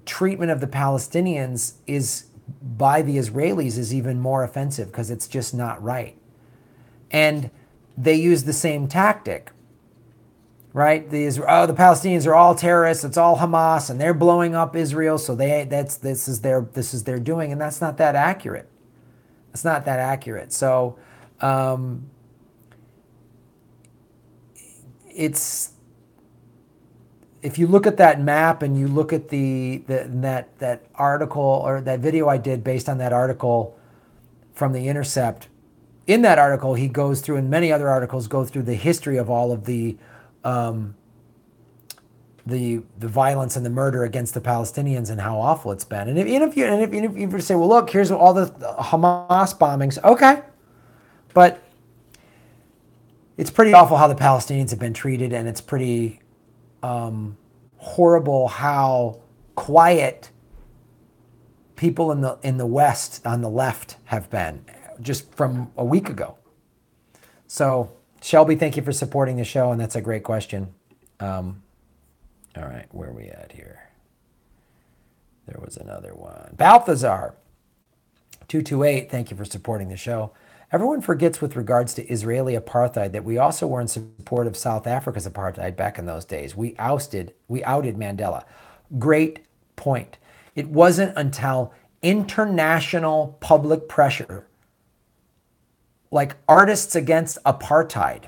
treatment of the Palestinians by the Israelis is even more offensive, because it's just not right. And they use the same tactic, right? The Palestinians are all terrorists. It's all Hamas, and they're blowing up Israel. So this is their doing, and that's not that accurate. It's not that accurate. So if you look at that map and you look at that article or that video I did based on that article from The Intercept, in that article he goes through, and many other articles go through the history of all of the violence and the murder against the Palestinians and how awful it's been. And if you say, well, look, here's all the Hamas bombings, okay, but it's pretty awful how the Palestinians have been treated, and it's pretty horrible how quiet people in the West on the left have been just from a week ago. So Shelby, thank you for supporting the show, and that's a great question. All right, where are we at here? There was another one. Balthazar 228, thank you for supporting the show. Everyone forgets with regards to Israeli apartheid that we also were in support of South Africa's apartheid back in those days. We outed Mandela. Great point. It wasn't until international public pressure, like Artists Against Apartheid,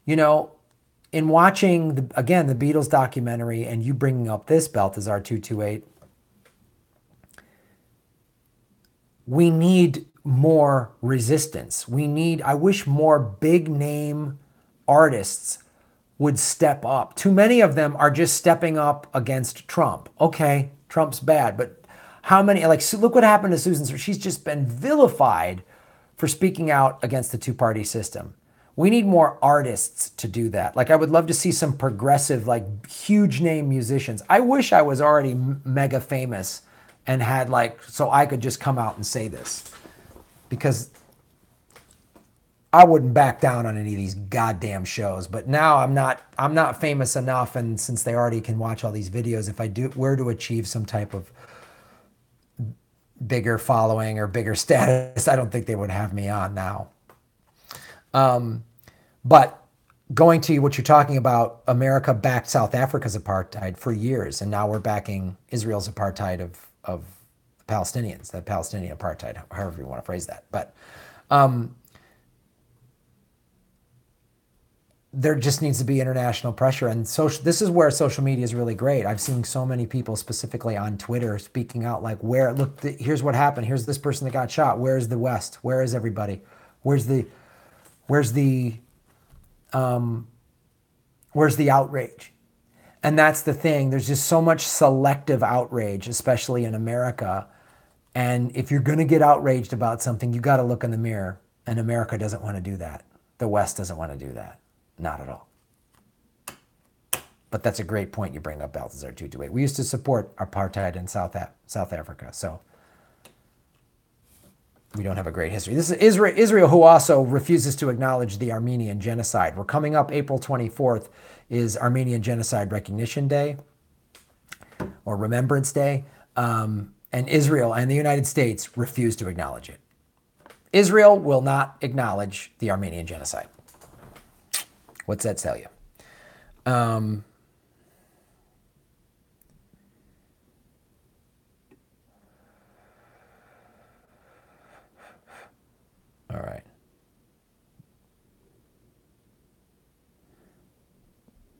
in watching, the Beatles documentary, and you bringing up this, Balthazar 228, we need more resistance. I wish more big name artists would step up. Too many of them are just stepping up against Trump. Okay, Trump's bad, but how many, look what happened to Susan. She's just been vilified for speaking out against the two-party system. We need more artists to do that. I would love to see some progressive, huge name musicians. I wish I was already mega famous and had so I could just come out and say this, because I wouldn't back down on any of these goddamn shows. But now I'm not famous enough, and since they already can watch all these videos, if I were to achieve some type of bigger following or bigger status, I don't think they would have me on now. But going to what you're talking about, America backed South Africa's apartheid for years, and now we're backing Israel's apartheid of Palestinians, the Palestinian apartheid, however you want to phrase that. But there just needs to be international pressure, and this is where social media is really great. I've seen so many people, specifically on Twitter, speaking out here's what happened. Here's this person that got shot. Where's the West? Where is everybody? Where's the outrage? And that's the thing. There's just so much selective outrage, especially in America. And if you're going to get outraged about something, you got to look in the mirror. And America doesn't want to do that. The West doesn't want to do that. Not at all. But that's a great point you bring up, Balthazar 228. We used to support apartheid in South Africa. So we don't have a great history. This is Israel, who also refuses to acknowledge the Armenian genocide. We're coming up, April 24th is Armenian Genocide Recognition Day, or Remembrance Day. And Israel and the United States refuse to acknowledge it. Israel will not acknowledge the Armenian genocide. What's that tell you?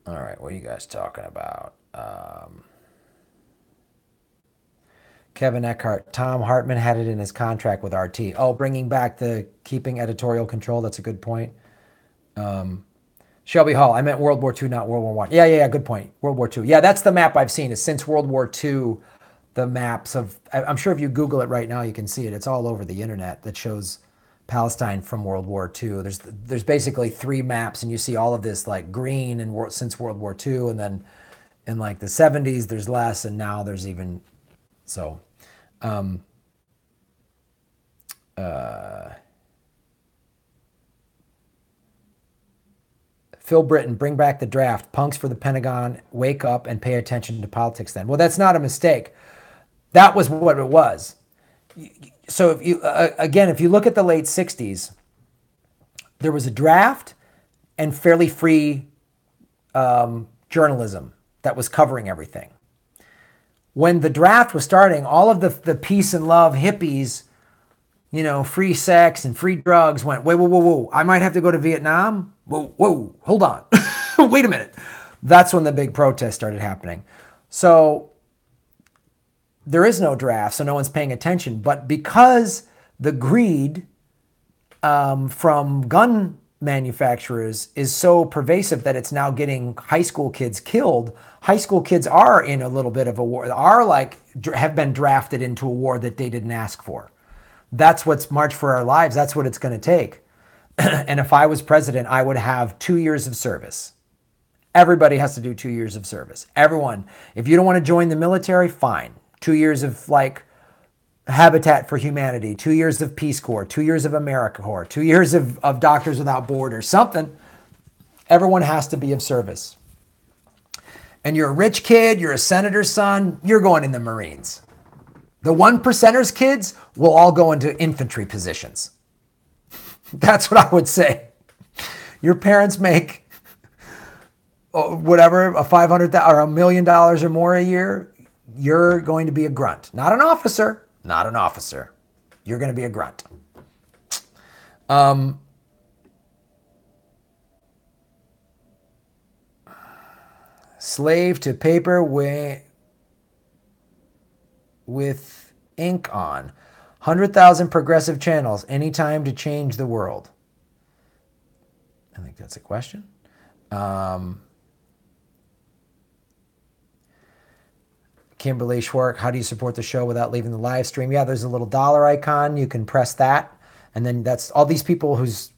All right, what are you guys talking about? Kevin Eckhart, Tom Hartman had it in his contract with RT. Oh, bringing back the keeping editorial control. That's a good point. Shelby Hall, I meant World War II, not World War One. Yeah, good point. World War II. Yeah, that's the map I've seen. Is since World War II, the maps of, I'm sure if you Google it right now, you can see it. It's all over the internet that shows Palestine from World War II. There's basically 3 maps, and you see all of this like green and since World War II, and then in like the 70s there's less, and now there's even so. Phil Britton, bring back the draft. Punks for the Pentagon, wake up and pay attention to politics then. Well, that's not a mistake. That was what it was. So if you, again, if you look at the late 60s, there was a draft and fairly free journalism that was covering everything. When the draft was starting, all of the peace and love hippies, you know, free sex and free drugs went, whoa. I might have to go to Vietnam. Whoa, hold on. Wait a minute. That's when the big protests started happening. So there is no draft, so no one's paying attention. But because the greed from gun manufacturers is so pervasive that it's now getting high school kids killed, high school kids are in a little bit of a war, have been drafted into a war that they didn't ask for. That's what's March for Our Lives. That's what it's going to take. And if I was president, I would have 2 years of service. Everybody has to do 2 years of service. Everyone. If you don't want to join the military, fine. 2 years of like Habitat for Humanity, 2 years of Peace Corps, 2 years of AmeriCorps, 2 years of Doctors Without Borders, something. Everyone has to be of service. And you're a rich kid, you're a senator's son, you're going in the Marines. The 1%ers kids will all go into infantry positions. That's what I would say. Your parents make whatever, a $500,000 or $1 million or more a year. You're going to be a grunt, not an officer. Not an officer. You're going to be a grunt. Slave to paper with ink on. 100,000 progressive channels. Any time to change the world. I think that's a question. Kimberly Schwark, how do you support the show without leaving the live stream? Yeah, there's a little dollar icon. You can press that. And then that's all these people who's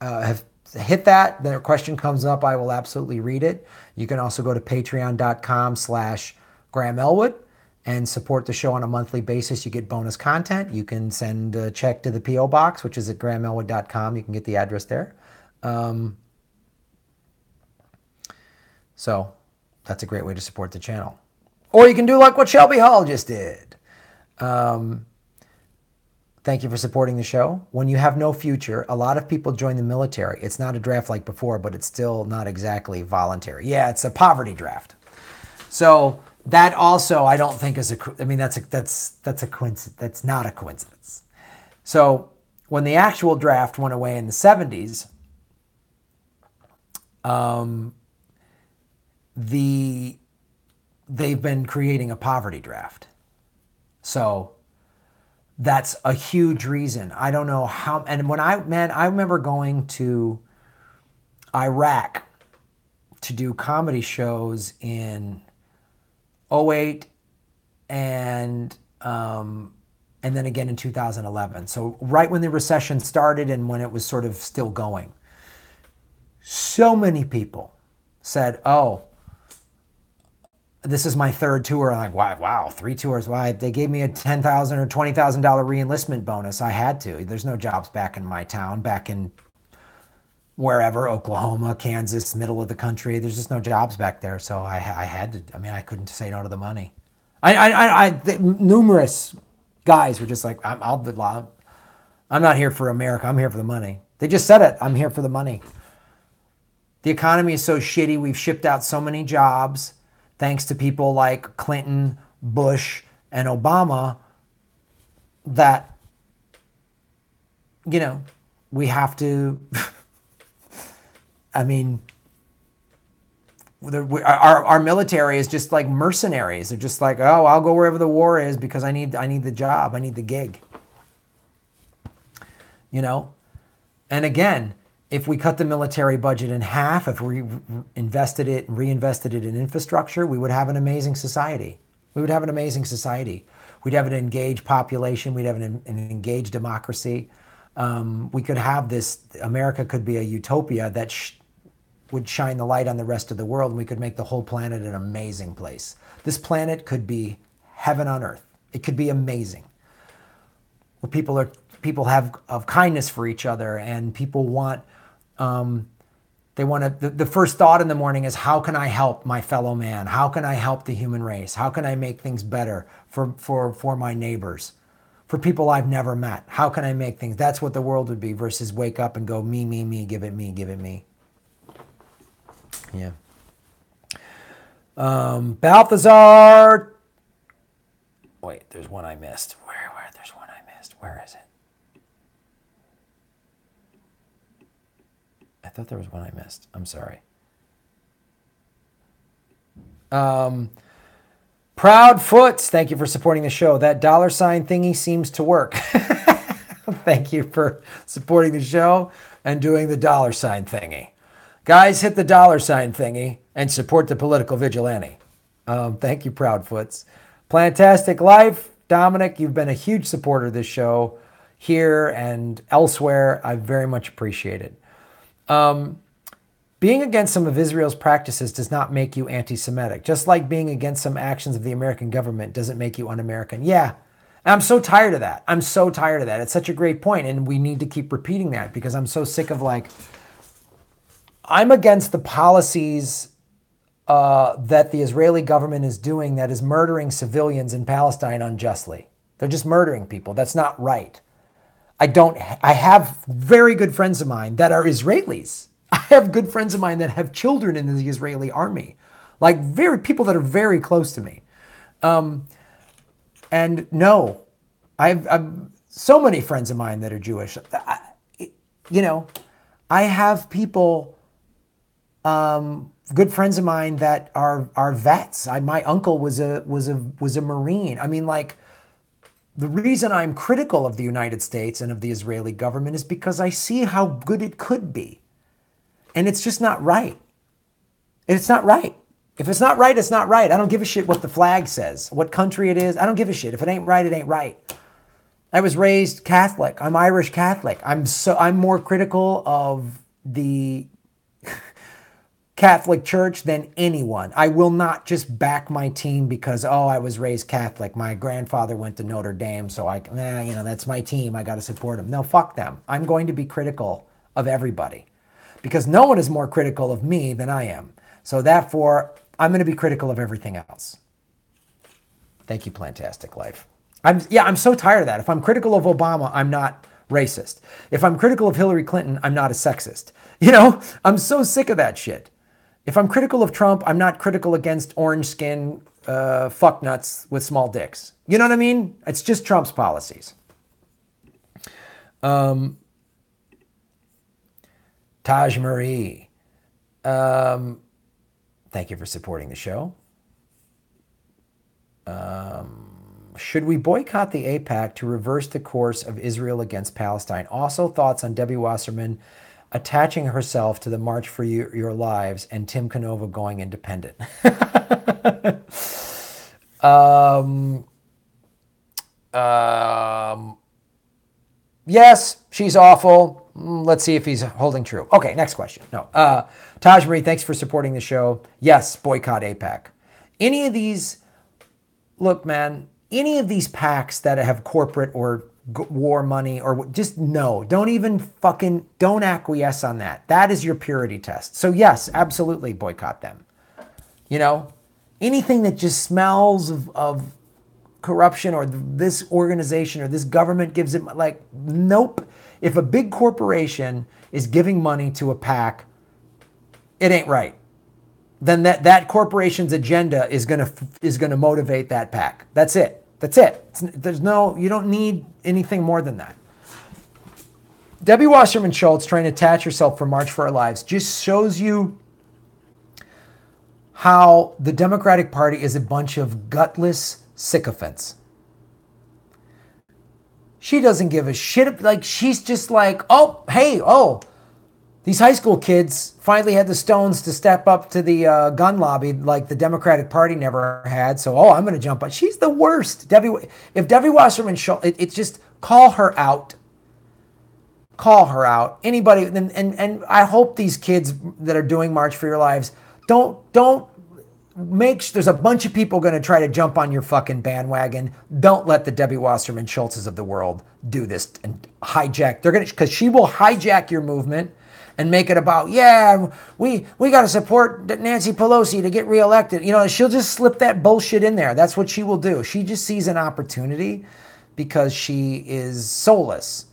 have hit that. Their question comes up. I will absolutely read it. You can also go to patreon.com/Graham Elwood and support the show on a monthly basis. You get bonus content. You can send a check to the P.O. Box, which is at grahamelwood.com. You can get the address there. So that's a great way to support the channel. Or you can do like what Shelby Hall just did. Thank you for supporting the show. When you have no future, a lot of people join the military. It's not a draft like before, but it's still not exactly voluntary. Yeah, it's a poverty draft. So that also, I don't think is that's a coincidence. That's not a coincidence. So when the actual draft went away in the 70s, they've been creating a poverty draft. So that's a huge reason. I don't know how, and I remember going to Iraq to do comedy shows in 2008 and then again in 2011. So right when the recession started and when it was sort of still going. So many people said, oh, this is my third tour. I'm like, wow, 3 tours. Why? They gave me a $10,000 or $20,000 re-enlistment bonus. I had to. There's no jobs back in my town, back in wherever, Oklahoma, Kansas, middle of the country. There's just no jobs back there. So I had to. I couldn't say no to the money. Numerous guys were just like, I'm not here for America. I'm here for the money. They just said it. I'm here for the money. The economy is so shitty. We've shipped out so many jobs. Thanks to people like Clinton, Bush, and Obama, that, we have to, our military is just like mercenaries. They're just like, oh, I'll go wherever the war is because I need the job. I need the gig. You know? And again, if we cut the military budget in half, if we reinvested it in infrastructure, we would have an amazing society. We would have an amazing society. We'd have an engaged population. We'd have an engaged democracy. We could have this, America could be a utopia that would shine the light on the rest of the world, and we could make the whole planet an amazing place. This planet could be heaven on earth. It could be amazing. Where people have of kindness for each other, and people want, the first thought in the morning is, how can I help my fellow man? How can I help the human race? How can I make things better for my neighbors? For people I've never met? How can I make things? That's what the world would be versus wake up and go, me, give it me, give it me. Yeah. Balthazar. Wait, there's one I missed. There's one I missed. Where is it? I thought there was one I missed. I'm sorry. Proud Foots, thank you for supporting the show. That $sign thingy seems to work. Thank you for supporting the show and doing the $sign thingy. Guys, hit the $sign thingy and support the Political Vigilante. Thank you, Proud Foots. Plantastic Life, Dominic, you've been a huge supporter of this show here and elsewhere. I very much appreciate it. Being against some of Israel's practices does not make you anti-Semitic, just like being against some actions of the American government doesn't make you un-American. Yeah, I'm so tired of that. I'm so tired of that. It's such a great point, and we need to keep repeating that because I'm so sick of I'm against the policies that the Israeli government is doing that is murdering civilians in Palestine unjustly. They're just murdering people. That's not right. I have very good friends of mine that are Israelis. I have good friends of mine that have children in the Israeli army, people that are very close to me. And no, I've so many friends of mine that are Jewish. I have people, good friends of mine that are vets. My uncle was a Marine. I mean, the reason I'm critical of the United States and of the Israeli government is because I see how good it could be. And it's just not right. It's not right. If it's not right, it's not right. I don't give a shit what the flag says, what country it is. I don't give a shit. If it ain't right, it ain't right. I was raised Catholic. I'm Irish Catholic. I'm more critical of the Catholic Church than anyone. I will not just back my team because, I was raised Catholic. My grandfather went to Notre Dame, so that's my team. I got to support them. No, fuck them. I'm going to be critical of everybody because no one is more critical of me than I am. So therefore, I'm going to be critical of everything else. Thank you, Plantastic Life. I'm so tired of that. If I'm critical of Obama, I'm not racist. If I'm critical of Hillary Clinton, I'm not a sexist. I'm so sick of that shit. If I'm critical of Trump, I'm not critical against orange skin fucknuts with small dicks. You know what I mean? It's just Trump's policies. Taj Marie. Thank you for supporting the show. Should we boycott the AIPAC to reverse the course of Israel against Palestine? Also, thoughts on Debbie Wasserman attaching herself to the March for Your Lives and Tim Canova going independent. Yes, she's awful. Let's see if he's holding true. Okay, next question. No. Taj Marie, thanks for supporting the show. Yes, boycott AIPAC. Any of these, look, man, any of these PACs that have corporate or war money or just no, don't acquiesce on that. That is your purity test. So yes, absolutely boycott them. Anything that just smells of corruption or this organization or this government gives it nope. If a big corporation is giving money to a PAC, it ain't right. Then that corporation's agenda is gonna motivate that PAC. That's it. You don't need anything more than that. Debbie Wasserman Schultz trying to attach herself for March for Our Lives just shows you how the Democratic Party is a bunch of gutless sycophants. She doesn't give a shit. Like, she's just like, oh, hey, oh, these high school kids finally had the stones to step up to the gun lobby like the Democratic Party never had. So, oh, I'm going to jump on. She's the worst. If Debbie Wasserman Schultz, it's just call her out. Call her out. Anybody, and I hope these kids that are doing March for Your Lives don't make, there's a bunch of people going to try to jump on your fucking bandwagon. Don't let the Debbie Wasserman Schultzes of the world do this and hijack. They're going to, because she will hijack your movement and make it about, yeah, we got to support Nancy Pelosi to get reelected. You know, she'll just slip that bullshit in there. That's what she will do. She just sees an opportunity because she is soulless.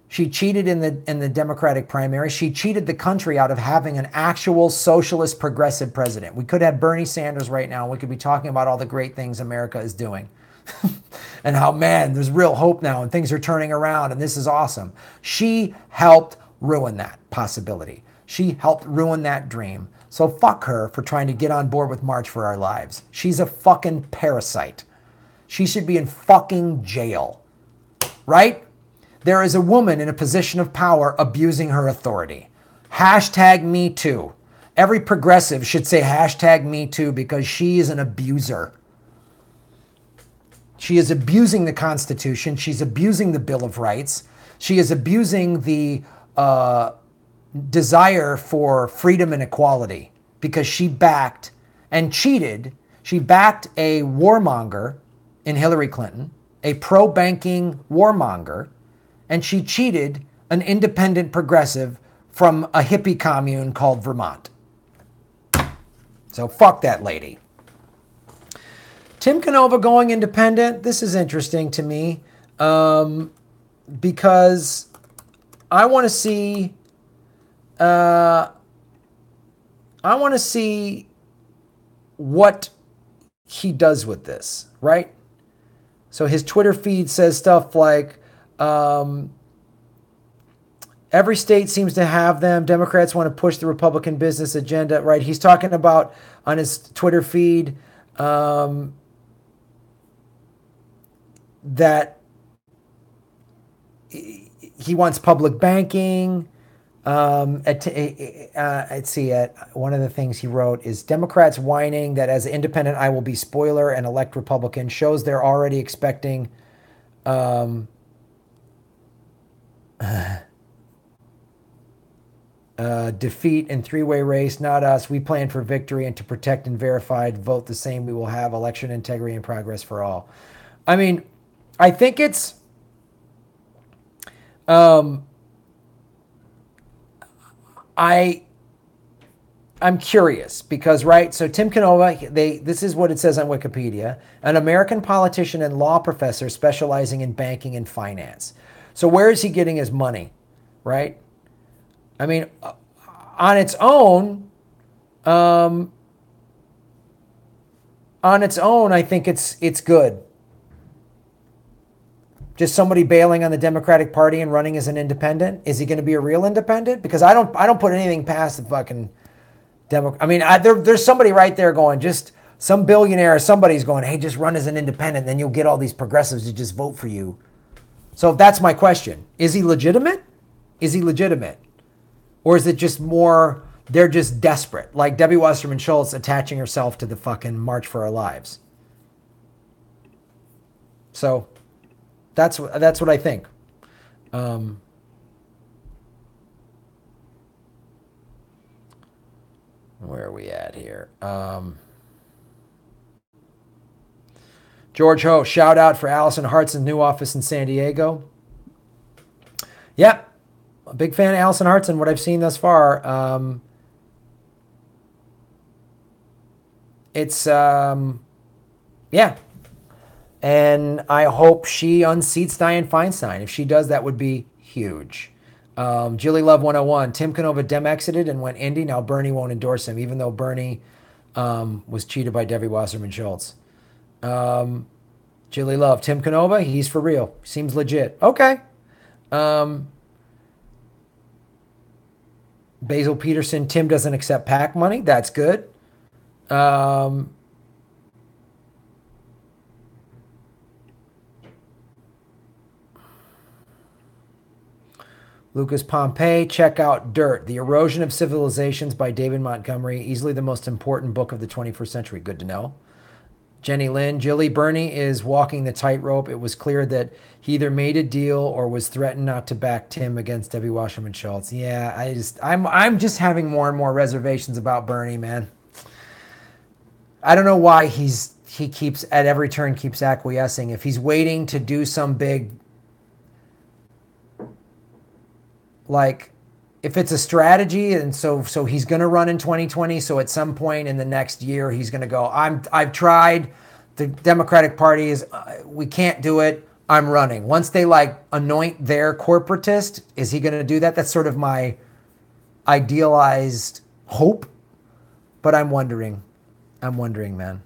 She cheated in the Democratic primary. She cheated the country out of having an actual socialist progressive president. We could have Bernie Sanders right now. We could be talking about all the great things America is doing and how, man, there's real hope now and things are turning around and this is awesome. She helped ruin that possibility. She helped ruin that dream. So fuck her for trying to get on board with March for Our Lives. She's a fucking parasite. She should be in fucking jail, right? There is a woman in a position of power abusing her authority. Hashtag me too. Every progressive should say hashtag me too because she is an abuser. She is abusing the Constitution. She's abusing the Bill of Rights. She is abusing the desire for freedom and equality because she backed and cheated. She backed a warmonger in Hillary Clinton, a pro-banking warmonger, and she cheated an independent progressive from a hippie commune called Vermont. So fuck that lady. Tim Canova going independent. This is interesting to me because I want to see what he does with this, right? So his Twitter feed says stuff like, every state seems to have them. Democrats want to push the Republican business agenda, right? He's talking about on his Twitter feed that he wants public banking. Let's see, one of the things he wrote is Democrats whining that as independent I will be spoiler and elect Republican shows they're already expecting defeat in three-way race, not us. We plan for victory and to protect and verify, vote the same. We will have election integrity and progress for all. I mean, I think it's I'm curious because, right, so Tim Canova, this is what it says on Wikipedia, an American politician and law professor specializing in banking and finance. So where is he getting his money, right? I mean, on its own, I think it's good. Just somebody bailing on the Democratic Party and running as an independent. Is he going to be a real independent? Because I don't put anything past the fucking Democrat. I mean, there's somebody right there going, just some billionaire or somebody's going, hey, just run as an independent, then you'll get all these progressives to just vote for you. So that's my question. Is he legitimate? Is he legitimate? Or is it just more, they're just desperate, like Debbie Wasserman Schultz attaching herself to the fucking March for Our Lives? So that's what I think. Where are we at here? George Ho, shout out for Allison Hartson's new office in San Diego. Yep. A big fan of Allison Hartson, what I've seen thus far. It's, yeah. And I hope she unseats Dianne Feinstein. If she does, that would be huge. Julie Love 101. Tim Canova Dem exited and went indie. Now Bernie won't endorse him, even though Bernie was cheated by Debbie Wasserman Schultz. Julie Love. Tim Canova, he's for real. Seems legit. Okay. Basil Peterson. Tim doesn't accept PAC money. That's good. Um, Lucas Pompey, check out Dirt, The Erosion of Civilizations by David Montgomery, easily the most important book of the 21st century. Good to know. Jenny Lynn, Jilly Burney is walking the tightrope. It was clear that he either made a deal or was threatened not to back Tim against Debbie Wasserman Schultz. Yeah, I'm just having more and more reservations about Burney, man. I don't know why he keeps at every turn keeps acquiescing. If he's waiting to do some big, like, if it's a strategy, and so he's going to run in 2020. So at some point in the next year, he's going to go, I've tried. The Democratic Party is, we can't do it. I'm running. Once they like anoint their corporatist, is he going to do that? That's sort of my idealized hope. But I'm wondering, man.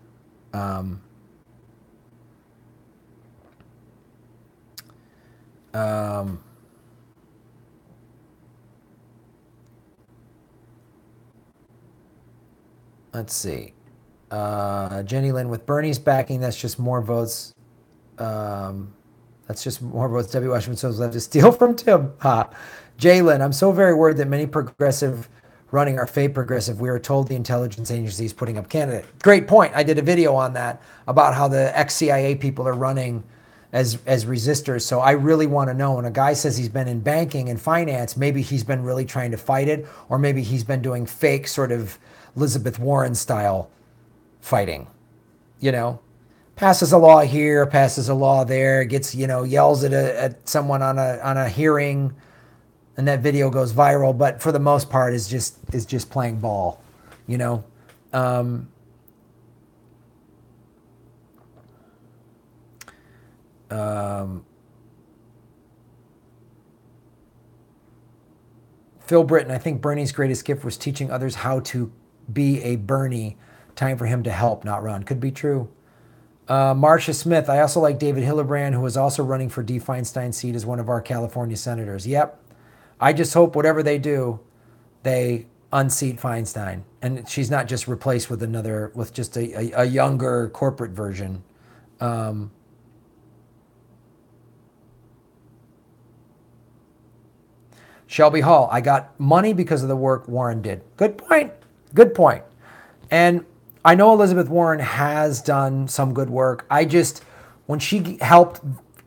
Let's see. Jenny Lynn, with Bernie's backing, that's just more votes. That's just more votes Debbie Wasserman Schultz left to steal from Tim. Jalen, I'm so very worried that many progressive running are fake progressive. We are told the intelligence agency is putting up candidate. Great point. I did a video on that about how the ex-CIA people are running as resistors. So I really want to know, when a guy says he's been in banking and finance, maybe he's been really trying to fight it, or maybe he's been doing fake sort of Elizabeth Warren style fighting, passes a law here, passes a law there, gets, yells at someone on a hearing, and that video goes viral. But for the most part is just playing ball, Phil Britton, I think Bernie's greatest gift was teaching others how to be a Bernie. Time for him to help, not run. Could be true. Marcia Smith, I also like David Hildebrand, who is also running for Dee Feinstein's seat as one of our California senators. Yep. I just hope whatever they do, they unseat Feinstein. And she's not just replaced with just a younger corporate version. Shelby Hall, I got money because of the work Warren did. Good point. Good point. And I know Elizabeth Warren has done some good work. When she helped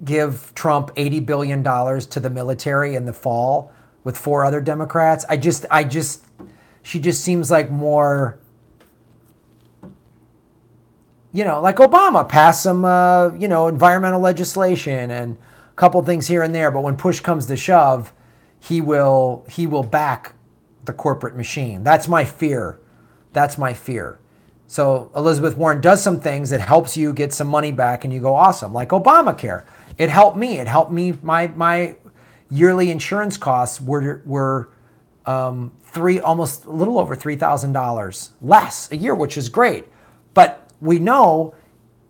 give Trump $80 billion to the military in the fall with 4 other Democrats, she just seems like more, like Obama passed some, environmental legislation and a couple things here and there. But when push comes to shove, he will back the corporate machine. That's my fear. So Elizabeth Warren does some things that helps you get some money back, and you go, awesome, like Obamacare. It helped me. My yearly insurance costs were almost a little over $3,000 less a year, which is great. But we know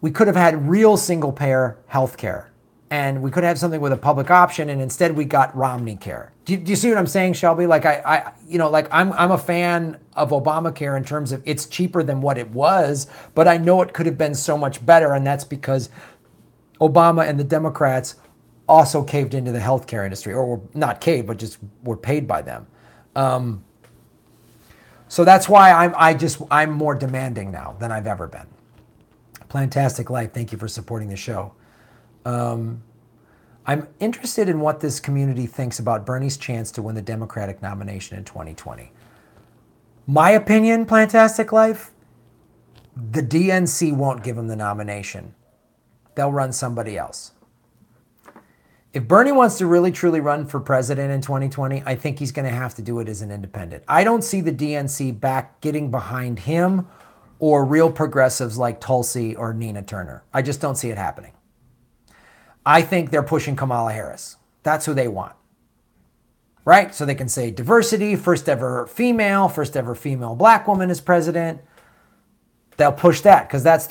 we could have had real single payer health care, and we could have something with a public option, and instead we got Romney care. Do you see what I'm saying, Shelby? Like I'm a fan of Obamacare in terms of it's cheaper than what it was, but I know it could have been so much better, and that's because Obama and the Democrats also caved into the healthcare industry, or were not caved, but just were paid by them. So that's why I'm more demanding now than I've ever been. Plantastic Life, thank you for supporting the show. I'm interested in what this community thinks about Bernie's chance to win the Democratic nomination in 2020. My opinion, Plantastic Life, the DNC won't give him the nomination. They'll run somebody else. If Bernie wants to really truly run for president in 2020, I think he's going to have to do it as an independent. I don't see the DNC getting behind him or real progressives like Tulsi or Nina Turner. I just don't see it happening. I think they're pushing Kamala Harris. That's who they want. Right? So they can say diversity, first ever female black woman as president. They'll push that because that's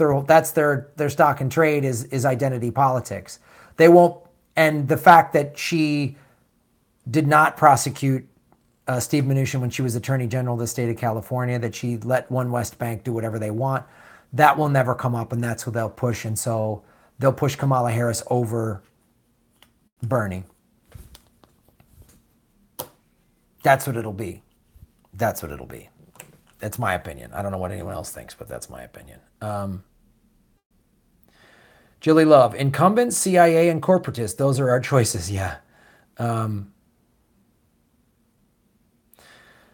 their stock and trade is identity politics. They won't, and the fact that she did not prosecute Steve Mnuchin when she was Attorney General of the state of California, that she let One West Bank do whatever they want. That will never come up, and that's what they'll push. And so they'll push Kamala Harris over Bernie. That's what it'll be. That's what it'll be. That's my opinion. I don't know what anyone else thinks, but that's my opinion. Julie Love, incumbents, CIA, and corporatists. Those are our choices. Yeah.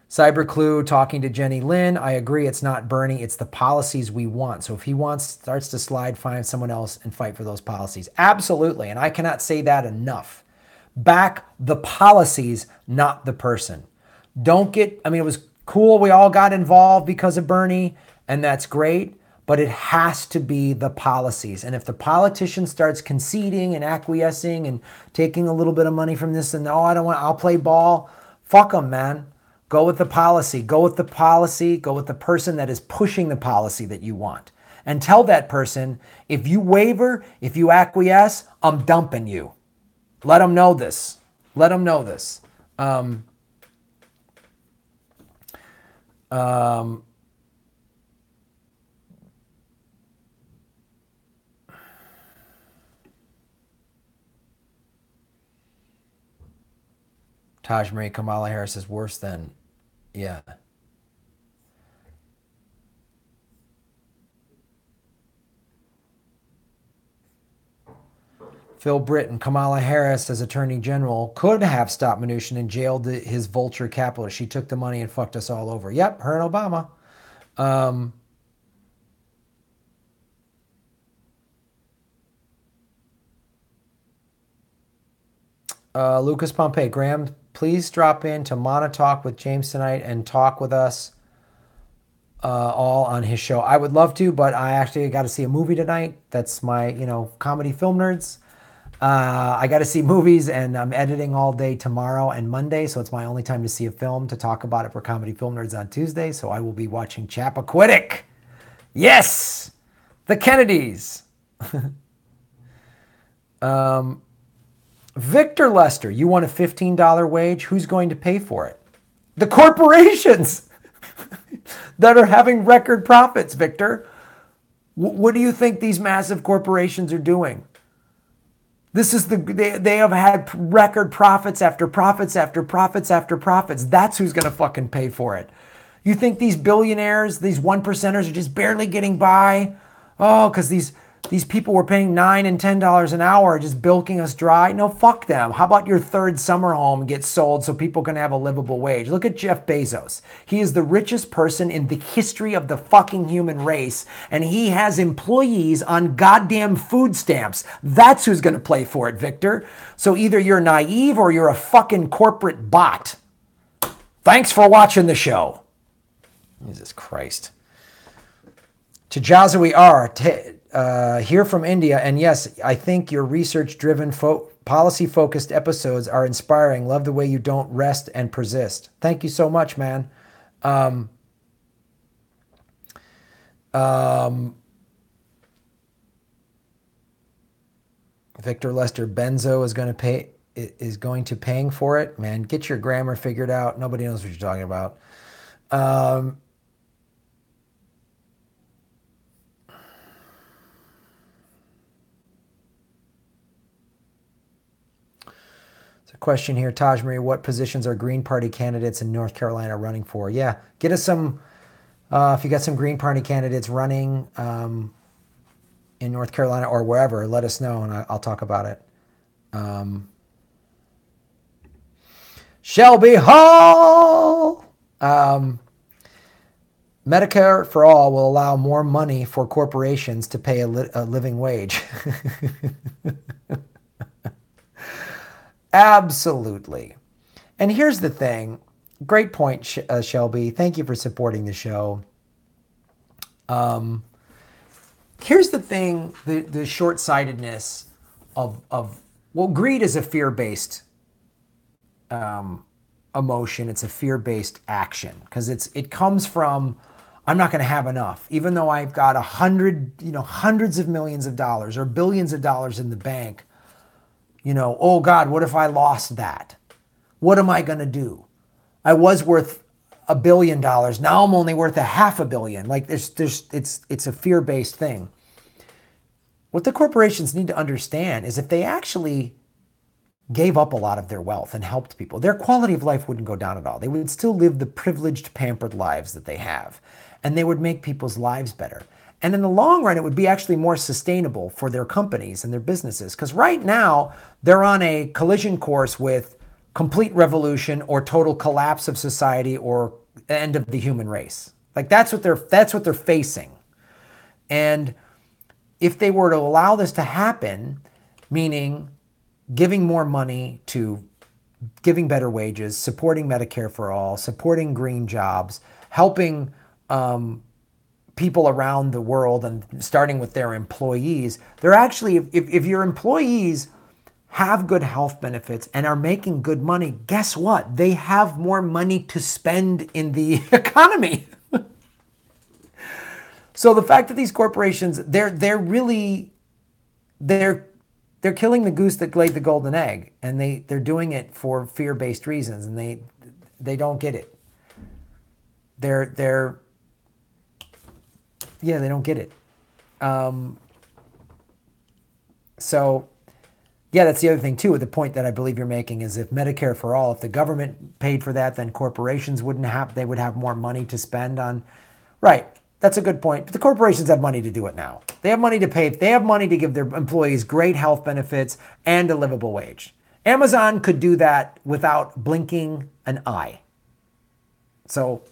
Cyberclue talking to Jenny Lynn. I agree. It's not Bernie. It's the policies we want. So if he starts to slide, find someone else and fight for those policies. Absolutely. And I cannot say that enough. Back the policies, not the person. It was cool. We all got involved because of Bernie, and that's great. But it has to be the policies. And if the politician starts conceding and acquiescing and taking a little bit of money from this and, I'll play ball. Fuck them, man. Go with the policy. Go with the policy. Go with the person that is pushing the policy that you want. And tell that person, if you waver, if you acquiesce, I'm dumping you. Let them know this. Let them know this. Taj Marie, Kamala Harris is worse than, yeah. Phil Britton, Kamala Harris as Attorney General could have stopped Mnuchin and jailed his vulture capitalist. She took the money and fucked us all over. Yep, her and Obama. Lucas Pompey, Graham, please drop in to Monotalk with James tonight and talk with us all on his show. I would love to, but I actually got to see a movie tonight. That's my, comedy film nerds. I got to see movies, and I'm editing all day tomorrow and Monday, so it's my only time to see a film to talk about it for Comedy Film Nerds on Tuesday. So I will be watching Chappaquiddick. Yes! The Kennedys. Victor Lester, you want a $15 wage? Who's going to pay for it? The corporations that are having record profits, Victor. What do you think these massive corporations are doing? This is they have had record profits after profits after profits after profits. That's who's going to fucking pay for it. You think these billionaires, these one percenters are just barely getting by? Oh, because these people were paying $9 and $10 an hour, just bilking us dry. No, fuck them. How about your third summer home gets sold so people can have a livable wage? Look at Jeff Bezos. He is the richest person in the history of the fucking human race, and he has employees on goddamn food stamps. That's who's going to play for it, Victor. So either you're naive or you're a fucking corporate bot. Thanks for watching the show. Jesus Christ. To Jezza we are. Here from India, and yes, I think your research-driven, policy-focused episodes are inspiring. Love the way you don't rest and persist. Thank you so much, man. Victor Lester, Benzo is going to paying for it. Man, get your grammar figured out. Nobody knows what you're talking about. Question here, Taj Marie, what positions are Green Party candidates in North Carolina running for? Yeah, get us some, if you got some Green Party candidates running in North Carolina or wherever, let us know and I'll talk about it. Shelby Hall! Medicare for all will allow more money for corporations to pay a living wage. Absolutely. And here's the thing. Great point, Shelby. Thank you for supporting the show. Here's the thing, the short-sightedness of greed is a fear-based emotion. It's a fear-based action because it comes from, I'm not going to have enough. Even though I've got hundreds of millions of dollars or billions of dollars in the bank, oh God, what if I lost that? What am I going to do? I was worth $1 billion. Now I'm only worth $500 million. Like it's a fear-based thing. What the corporations need to understand is if they actually gave up a lot of their wealth and helped people, their quality of life wouldn't go down at all. They would still live the privileged, pampered lives that they have, and they would make people's lives better. And in the long run, it would be actually more sustainable for their companies and their businesses. Because right now, they're on a collision course with complete revolution or total collapse of society or end of the human race. Like that's what they're facing. And if they were to allow this to happen, meaning giving more money to giving better wages, supporting Medicare for all, supporting green jobs, helping people around the world and starting with their employees, they're actually, if your employees have good health benefits and are making good money, guess what? They have more money to spend in the economy. So the fact that these corporations, they're killing the goose that laid the golden egg, and they're doing it for fear-based reasons, and they don't get it. They don't get it. So yeah, that's the other thing too. The point that I believe you're making is if Medicare for all, if the government paid for that, then corporations they would have more money to spend on. Right. That's a good point. But the corporations have money to do it now. They have money to pay. They have money to give their employees great health benefits and a livable wage. Amazon could do that without blinking an eye. So,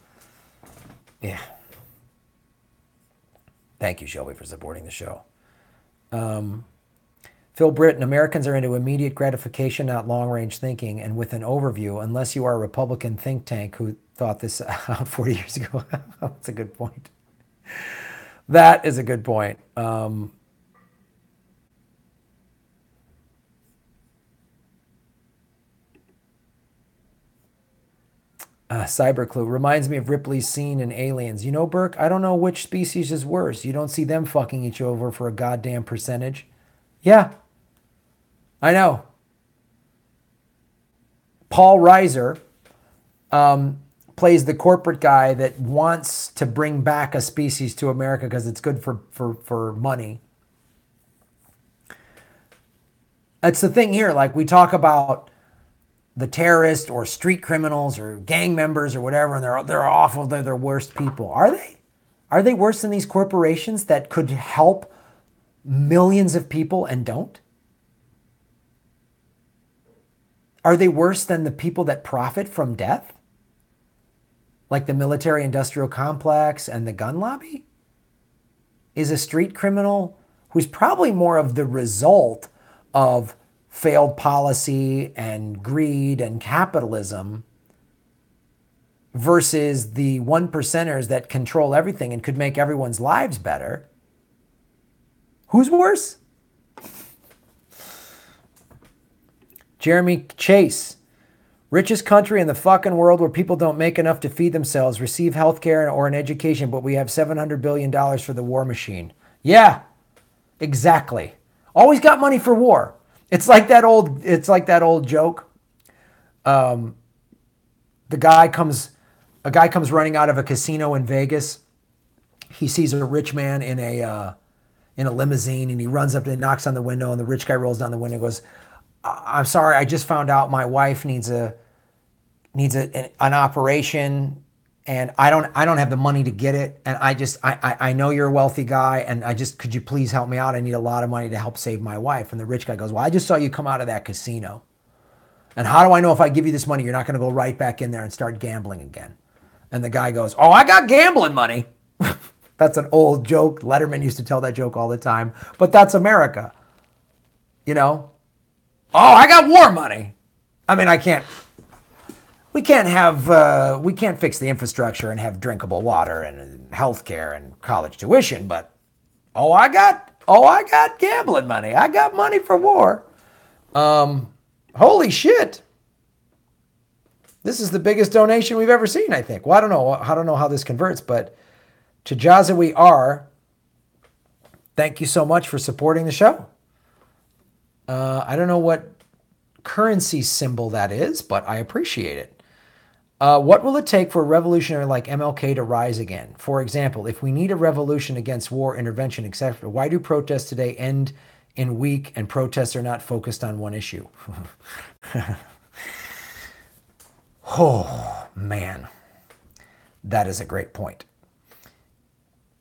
yeah. Thank you, Shelby, for supporting the show. Phil Britton, Americans are into immediate gratification, not long-range thinking, and with an overview, unless you are a Republican think tank who thought this out 40 years ago. That's a good point. That is a good point. Cyberclue reminds me of Ripley's scene in Aliens. You know, Burke, I don't know which species is worse. You don't see them fucking each other for a goddamn percentage. Yeah, I know. Paul Reiser plays the corporate guy that wants to bring back a species to America because it's good for money. That's the thing here. Like we talk about the terrorists or street criminals or gang members or whatever, and they're awful. They're the worst people. Are they? Are they worse than these corporations that could help millions of people and don't? Are they worse than the people that profit from death? Like the military-industrial complex and the gun lobby? Is a street criminal who's probably more of the result of failed policy and greed and capitalism versus the 1%ers that control everything and could make everyone's lives better? Who's worse? Jeremy Chase. Richest country in the fucking world where people don't make enough to feed themselves, receive health care or an education, but we have $700 billion for the war machine. Yeah, exactly. Always got money for war. It's like that old joke. A guy comes running out of a casino in Vegas. He sees a rich man in a limousine, and he runs up and knocks on the window, and the rich guy rolls down the window and goes, "I'm sorry, I just found out my wife needs an operation, and I don't have the money to get it, and I know you're a wealthy guy, and could you please help me out? I need a lot of money to help save my wife." And the rich guy goes, "Well, I just saw you come out of that casino, and how do I know if I give you this money you're not going to go right back in there and start gambling again?" And the guy goes, "Oh, I got gambling money." That's an old joke. Letterman used to tell that joke all the time, but that's America, you know. "Oh, I got war money." I mean, we can't fix the infrastructure and have drinkable water and health care and college tuition, but I got gambling money. I got money for war. Holy shit. This is the biggest donation we've ever seen, I think. Well, I don't know how this converts, but to Jezza we are. Thank you so much for supporting the show. I don't know what currency symbol that is, but I appreciate it. What will it take for a revolutionary like MLK to rise again? For example, if we need a revolution against war, intervention, etc., why do protests today end in week and protests are not focused on one issue? Oh, man. That is a great point.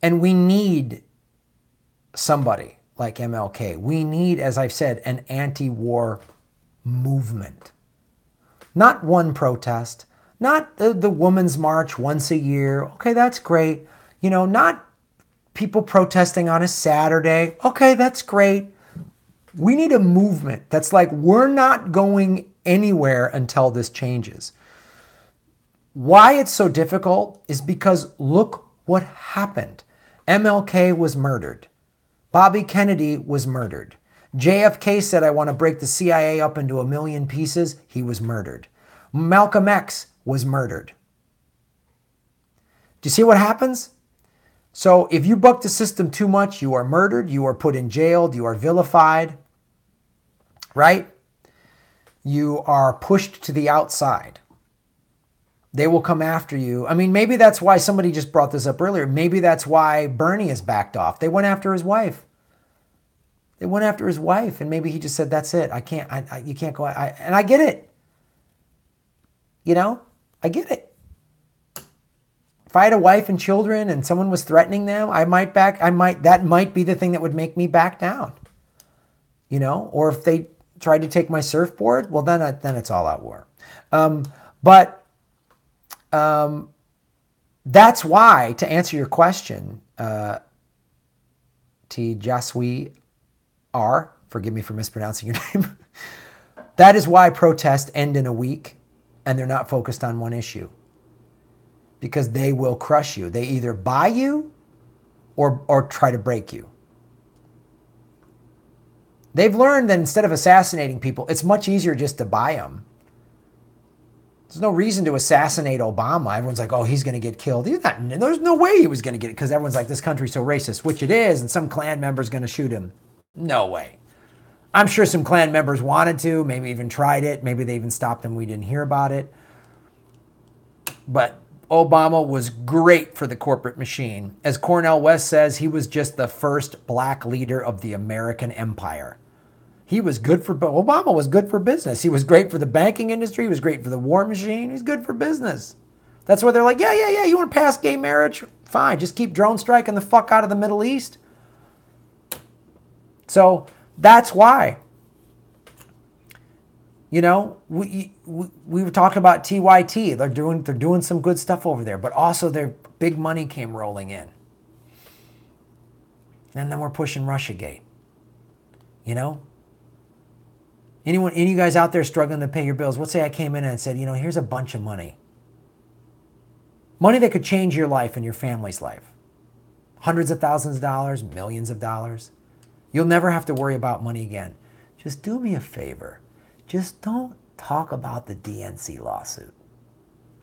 And we need somebody like MLK. We need, as I've said, an anti-war movement. Not one protest, not the Women's March once a year. Okay, that's great. You know, not people protesting on a Saturday. Okay, that's great. We need a movement that's like, we're not going anywhere until this changes. Why it's so difficult is because look what happened. MLK was murdered. Bobby Kennedy was murdered. JFK said, I want to break the CIA up into 1 million pieces. He was murdered. Malcolm X was murdered. Do you see what happens? So if you buck the system too much, you are murdered, you are put in jail, you are vilified, right? You are pushed to the outside. They will come after you. I mean, maybe that's why somebody just brought this up earlier. Maybe that's why Bernie has backed off. They went after his wife. They went after his wife, and maybe he just said, that's it. I can't, you can't go. And I get it. You know, I get it. If I had a wife and children and someone was threatening them, that might be the thing that would make me back down. You know, or if they tried to take my surfboard, well, then it's all out war. That's why, to answer your question, T. Jaswi R, forgive me for mispronouncing your name. That is why protests end in a week and they're not focused on one issue. Because they will crush you. They either buy you or try to break you. They've learned that instead of assassinating people, it's much easier just to buy them. There's no reason to assassinate Obama. Everyone's like, oh, he's going to get killed. There's no way he was going to get it because everyone's like, this country's so racist, which it is, and some Klan member's going to shoot him. No way. I'm sure some Klan members wanted to, maybe even tried it. Maybe they even stopped him. We didn't hear about it. But Obama was great for the corporate machine. As Cornel West says, he was just the first black leader of the American empire. Obama was good for business. He was great for the banking industry. He was great for the war machine. He's good for business. That's why they're like, yeah, you want to pass gay marriage? Fine, just keep drone striking the fuck out of the Middle East. So that's why. You know, we were talking about TYT. They're doing some good stuff over there, but also their big money came rolling in. And then we're pushing Russiagate. You know? Any of you guys out there struggling to pay your bills, let's say I came in and said, you know, here's a bunch of money. Money that could change your life and your family's life. Hundreds of thousands of dollars, millions of dollars. You'll never have to worry about money again. Just do me a favor. Just don't talk about the DNC lawsuit.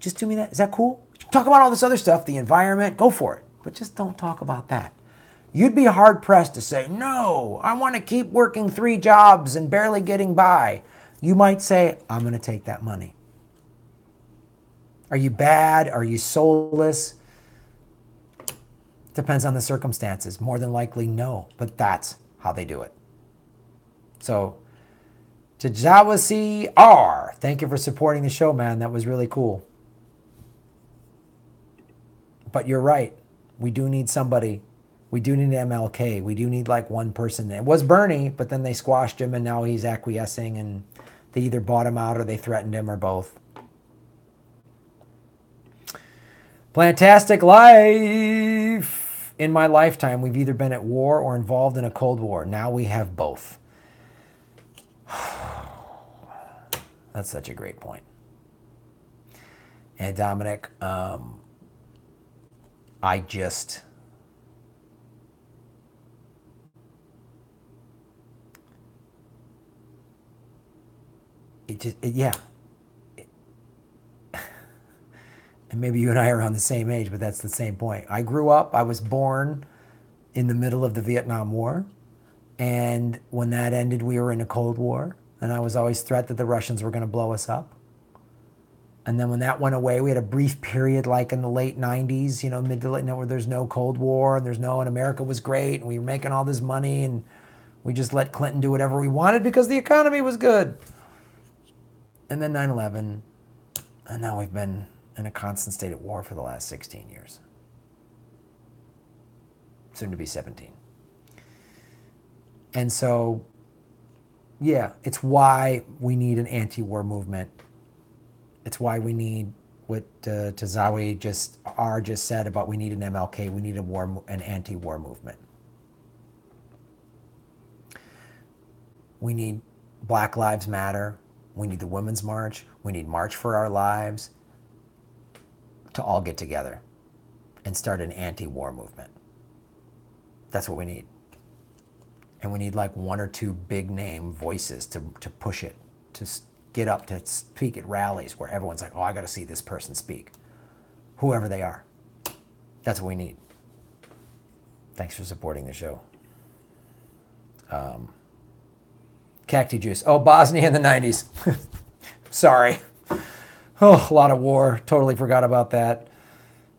Just do me that. Is that cool? Talk about all this other stuff, the environment, go for it. But just don't talk about that. You'd be hard-pressed to say, no, I want to keep working 3 jobs and barely getting by. You might say, I'm going to take that money. Are you bad? Are you soulless? Depends on the circumstances. More than likely, no. But that's how they do it. So, to Jawasi R, thank you for supporting the show, man. That was really cool. But you're right. We do need somebody. We do need MLK. We do need like one person. It was Bernie, but then they squashed him and now he's acquiescing and they either bought him out or they threatened him or both. Plantastic life. In my lifetime, we've either been at war or involved in a Cold War. Now we have both. That's such a great point. And Dominic, and maybe you and I are around the same age, but that's the same point. I was born in the middle of the Vietnam War. And when that ended, we were in a Cold War. And I was always threatened that the Russians were going to blow us up. And then when that went away, we had a brief period like in the late 90s, mid to late, where there's no Cold War and and America was great and we were making all this money and we just let Clinton do whatever we wanted because the economy was good. And then 9/11, and now we've been in a constant state of war for the last 16 years. Soon to be 17. And so, yeah, it's why we need an anti-war movement. It's why we need what Tazawi just said about we need an MLK, we need an anti-war movement. We need Black Lives Matter. We need the Women's March. We need March for Our Lives to all get together and start an anti-war movement. That's what we need. And we need like one or two big name voices to push it, to get up to speak at rallies where everyone's like, oh, I got to see this person speak. Whoever they are. That's what we need. Thanks for supporting the show. Cacti juice. Oh, Bosnia in the 90s. Sorry. Oh, a lot of war. Totally forgot about that.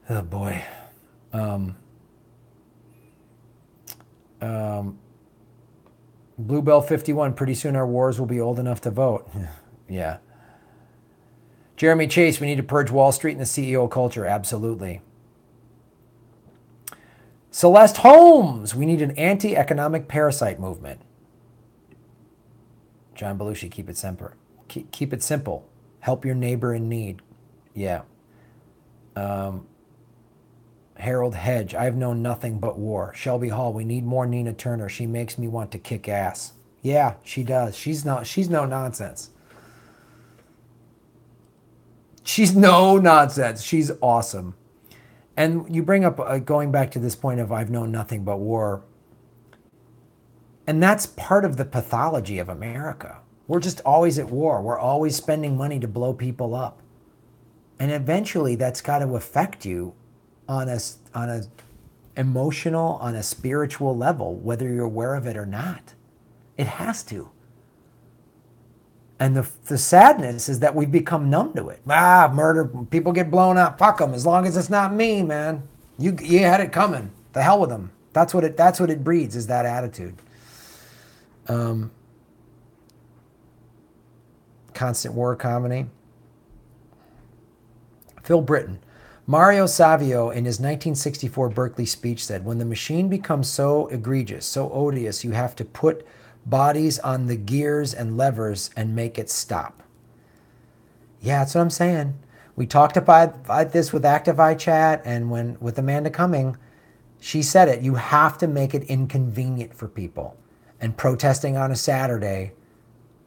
Oh, boy. Bluebell 51. Pretty soon our wars will be old enough to vote. Yeah. Jeremy Chase, we need to purge Wall Street and the CEO culture. Absolutely. Celeste Holmes, we need an anti-economic parasite movement. John Belushi, keep it simple. Keep it simple. Help your neighbor in need. Yeah. Harold Hedge, I've known nothing but war. Shelby Hall, we need more Nina Turner. She makes me want to kick ass. Yeah, she does. She's no nonsense. She's no nonsense. She's awesome. And you bring up, going back to this point of I've known nothing but war. And that's part of the pathology of America. We're just always at war. We're always spending money to blow people up. And eventually that's got to affect you on a emotional, on a spiritual level, whether you're aware of it or not. It has to. And the sadness is that we've become numb to it. Murder, people get blown up. Fuck them. As long as it's not me, man. You had it coming. The hell with them. That's what it breeds, is that attitude. Constant war comedy. Phil Britton. Mario Savio, in his 1964 Berkeley speech, said, when the machine becomes so egregious, so odious, you have to put bodies on the gears and levers and make it stop. Yeah, that's what I'm saying. We talked about this with Active iChat and with Amanda Cumming. She said it. You have to make it inconvenient for people. And protesting on a Saturday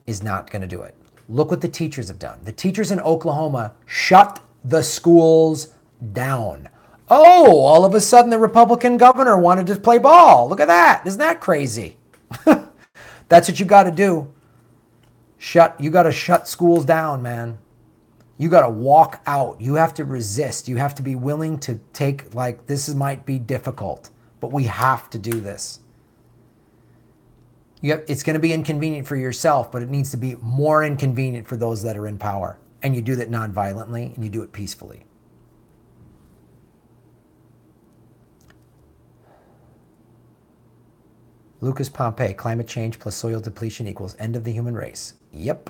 is not going to do it. Look what the teachers have done. The teachers in Oklahoma shut the schools down. Oh, all of a sudden the Republican governor wanted to play ball. Look at that. Isn't that crazy? That's what you got to do. You got to shut schools down, man. You got to walk out. You have to resist. You have to be willing to take, this might be difficult, but we have to do this. It's going to be inconvenient for yourself, but it needs to be more inconvenient for those that are in power. And you do that non-violently, and you do it peacefully. Lucas Pompey, climate change plus soil depletion equals end of the human race. Yep.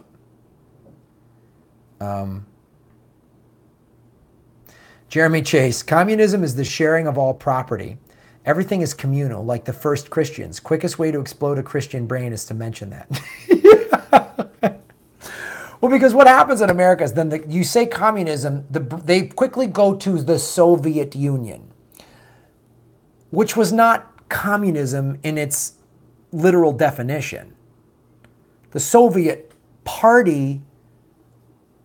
Jeremy Chase, communism is the sharing of all property. Everything is communal, like the first Christians. Quickest way to explode a Christian brain is to mention that. Well, because what happens in America is then you say communism, they quickly go to the Soviet Union, which was not communism in its literal definition. The Soviet Party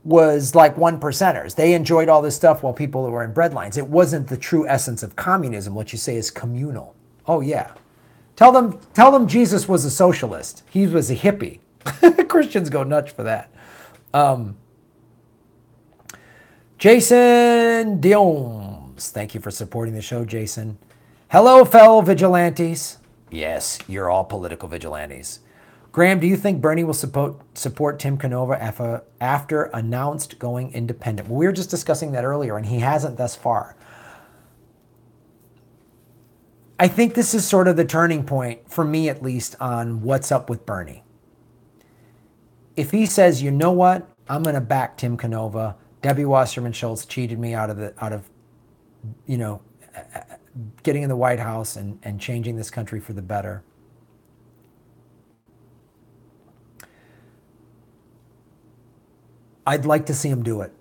was like one percenters. They enjoyed all this stuff while people were in breadlines. It wasn't the true essence of communism. What you say is communal. Oh yeah. Tell them Jesus was a socialist. He was a hippie. Christians go nuts for that. Jason Diomes. Thank you for supporting the show, Jason. Hello, fellow vigilantes. Yes, you're all political vigilantes. Graham, do you think Bernie will support Tim Canova after announced going independent? Well, we were just discussing that earlier, and he hasn't thus far. I think this is sort of the turning point, for me at least, on what's up with Bernie. If he says, you know what, I'm going to back Tim Canova. Debbie Wasserman Schultz cheated me out of getting in the White House and changing this country for the better. I'd like to see him do it.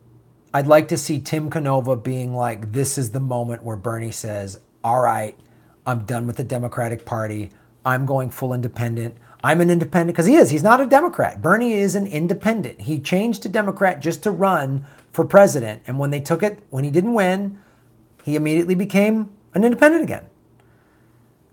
I'd like to see Tim Canova being like, this is the moment where Bernie says, all right, I'm done with the Democratic Party. I'm going full independent. I'm an independent, because he is. He's not a Democrat. Bernie is an independent. He changed to Democrat just to run for president. And when they took it, when he didn't win, he immediately became an independent again.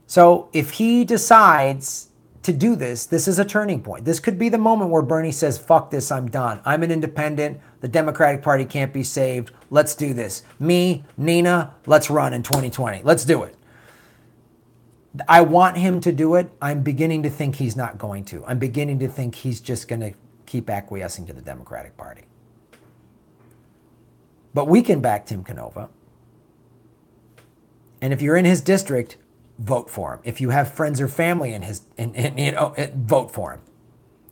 So if he decides to do this, this is a turning point. This could be the moment where Bernie says, fuck this, I'm done. I'm an independent. The Democratic Party can't be saved. Let's do this. Me, Nina, let's run in 2020. Let's do it. I want him to do it. I'm beginning to think he's not going to. I'm beginning to think he's just going to keep acquiescing to the Democratic Party. But we can back Tim Canova. And if you're in his district, vote for him. If you have friends or family in his, vote for him.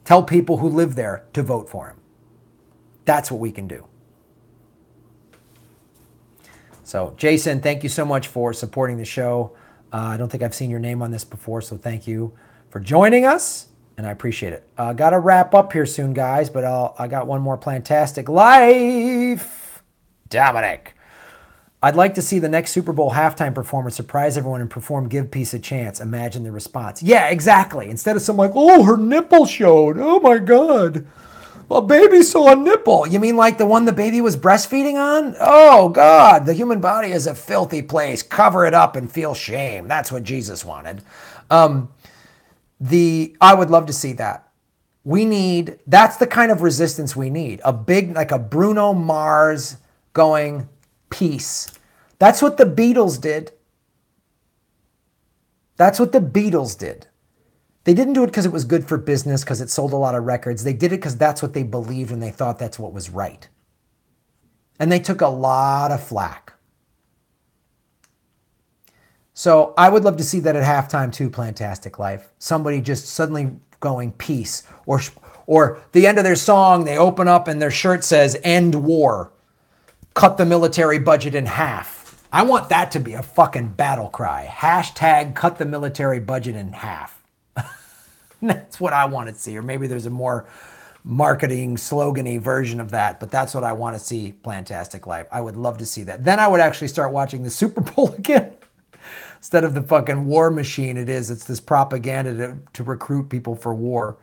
Tell people who live there to vote for him. That's what we can do. So, Jason, thank you so much for supporting the show. I don't think I've seen your name on this before, so thank you for joining us, and I appreciate it. Got to wrap up here soon, guys, but I got one more Plantastic Life. Dominic. I'd like to see the next Super Bowl halftime performance surprise everyone and perform Give Peace a Chance. Imagine the response. Yeah, exactly. Instead of some like, oh, her nipple showed. Oh, my God. A baby saw a nipple. You mean like the one the baby was breastfeeding on? Oh, God, the human body is a filthy place. Cover it up and feel shame. That's what Jesus wanted. I would love to see that. That's the kind of resistance we need. A big, like a Bruno Mars going, peace. That's what the Beatles did. That's what the Beatles did. They didn't do it because it was good for business, because it sold a lot of records. They did it because that's what they believed and they thought that's what was right. And they took a lot of flack. So I would love to see that at halftime too, Plantastic Life. Somebody just suddenly going peace. Or the end of their song, they open up and their shirt says, end war. Cut the military budget in half. I want that to be a fucking battle cry. Hashtag cut the military budget in half. That's what I want to see. Or maybe there's a more marketing slogan-y version of that, but that's what I want to see, Plantastic Life. I would love to see that. Then I would actually start watching the Super Bowl again. Instead of the fucking war machine it's this propaganda to recruit people for war.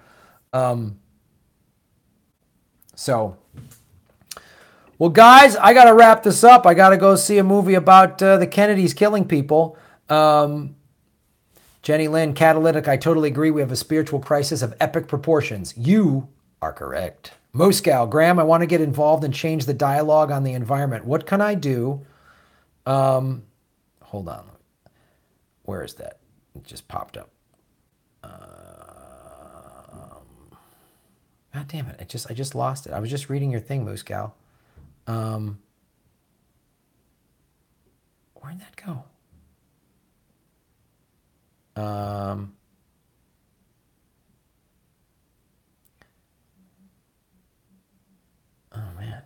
Well, guys, I got to wrap this up. I got to go see a movie about the Kennedys killing people. Jenny Lynn, Catalytic, I totally agree. We have a spiritual crisis of epic proportions. You are correct. Moscow, Graham, I want to get involved and change the dialogue on the environment. What can I do? Hold on. Where is that? It just popped up. God damn it. I just lost it. I was just reading your thing, Moscow. Where'd that go? Oh, man.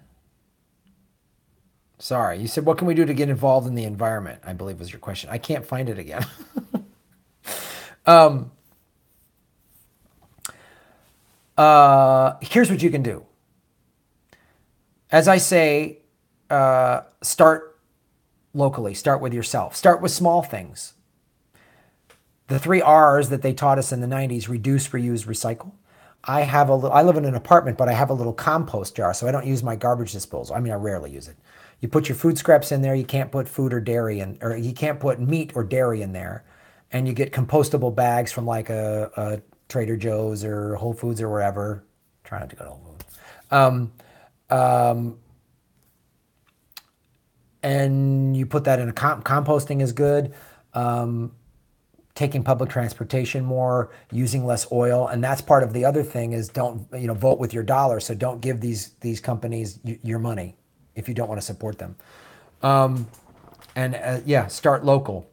Sorry. You said, what can we do to get involved in the environment? I believe was your question. I can't find it again. Here's what you can do. As I say, start locally. Start with yourself. Start with small things. The 3 R's that they taught us in the 90s, reduce, reuse, recycle. I live in an apartment, but I have a little compost jar, so I don't use my garbage disposal. I mean, I rarely use it. You put your food scraps in there. You can't put food or dairy in, or you can't put meat or dairy in there. And you get compostable bags from like a Trader Joe's or Whole Foods or wherever. Try not to go to Whole Foods. And you put that in composting is good. taking public transportation more, using less oil. And that's part of the other thing is don't, vote with your dollar. So don't give these companies your money if you don't want to support them. Start local.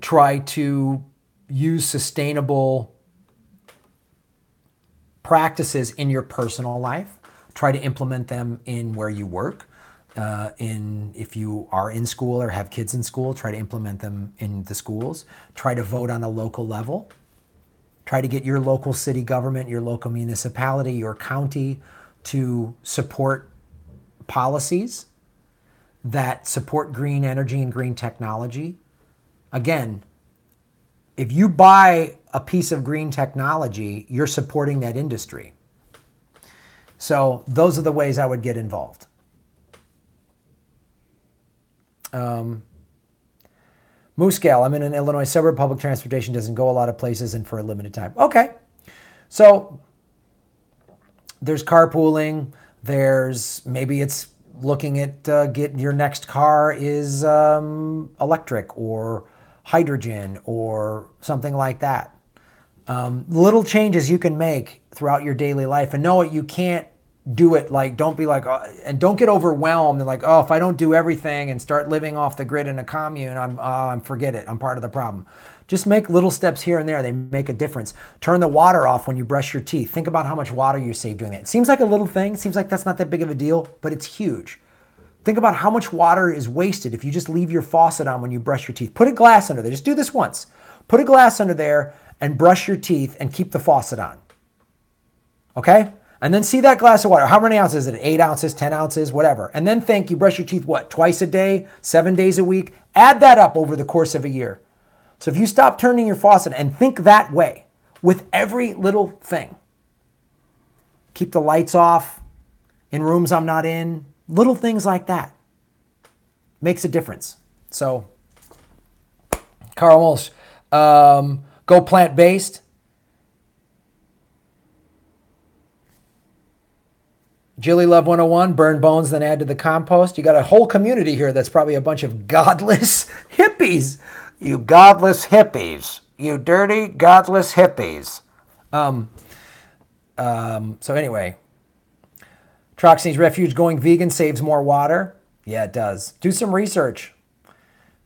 Try to use sustainable practices in your personal life. Try to implement them in where you work. If you are in school or have kids in school, try to implement them in the schools. Try to vote on a local level. Try to get your local city government, your local municipality, your county to support policies that support green energy and green technology. Again, if you buy a piece of green technology, you're supporting that industry. So those are the ways I would get involved. Moosecale, I'm in an Illinois suburb. Public transportation doesn't go a lot of places and for a limited time. Okay. So there's carpooling. Maybe it's looking at get your next car is electric or hydrogen or something like that. Little changes you can make throughout your daily life, and know it, you can't do it don't be like, and don't get overwhelmed and if I don't do everything and start living off the grid in a commune, forget it, I'm part of the problem. Just make little steps here and there. They make a difference. Turn the water off when you brush your teeth. Think about how much water you save doing that. It seems like a little thing. It seems like that's not that big of a deal, but it's huge. Think about how much water is wasted if you just leave your faucet on when you brush your teeth. Put a glass under there. Just do this once. Put a glass under there and brush your teeth and keep the faucet on. Okay? And then see that glass of water. How many ounces is it? 8 ounces, 10 ounces, whatever. And then think you brush your teeth, twice a day, 7 days a week? Add that up over the course of a year. So if you stop turning your faucet and think that way with every little thing. Keep the lights off in rooms I'm not in. Little things like that. Makes a difference. So, Carl Walsh, go plant-based. Jilly Love 101, burn bones, then add to the compost. You got a whole community here that's probably a bunch of godless hippies. You godless hippies. You dirty, godless hippies. So anyway, Troxy's Refuge, going vegan saves more water. Yeah, it does. Do some research.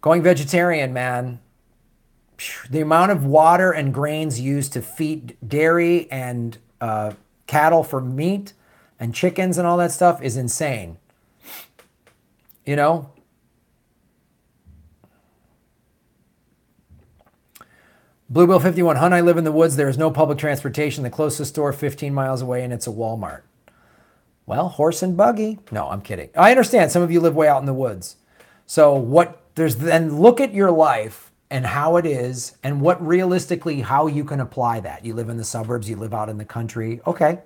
Going vegetarian, man. The amount of water and grains used to feed dairy and cattle for meat and chickens and all that stuff is insane. Bluebill 51, Hun, I live in the woods. There is no public transportation. The closest store 15 miles away, and it's a Walmart. Well, horse and buggy. No, I'm kidding. I understand some of you live way out in the woods. So then look at your life and how it is and how you can apply that. You live in the suburbs, you live out in the country. Okay.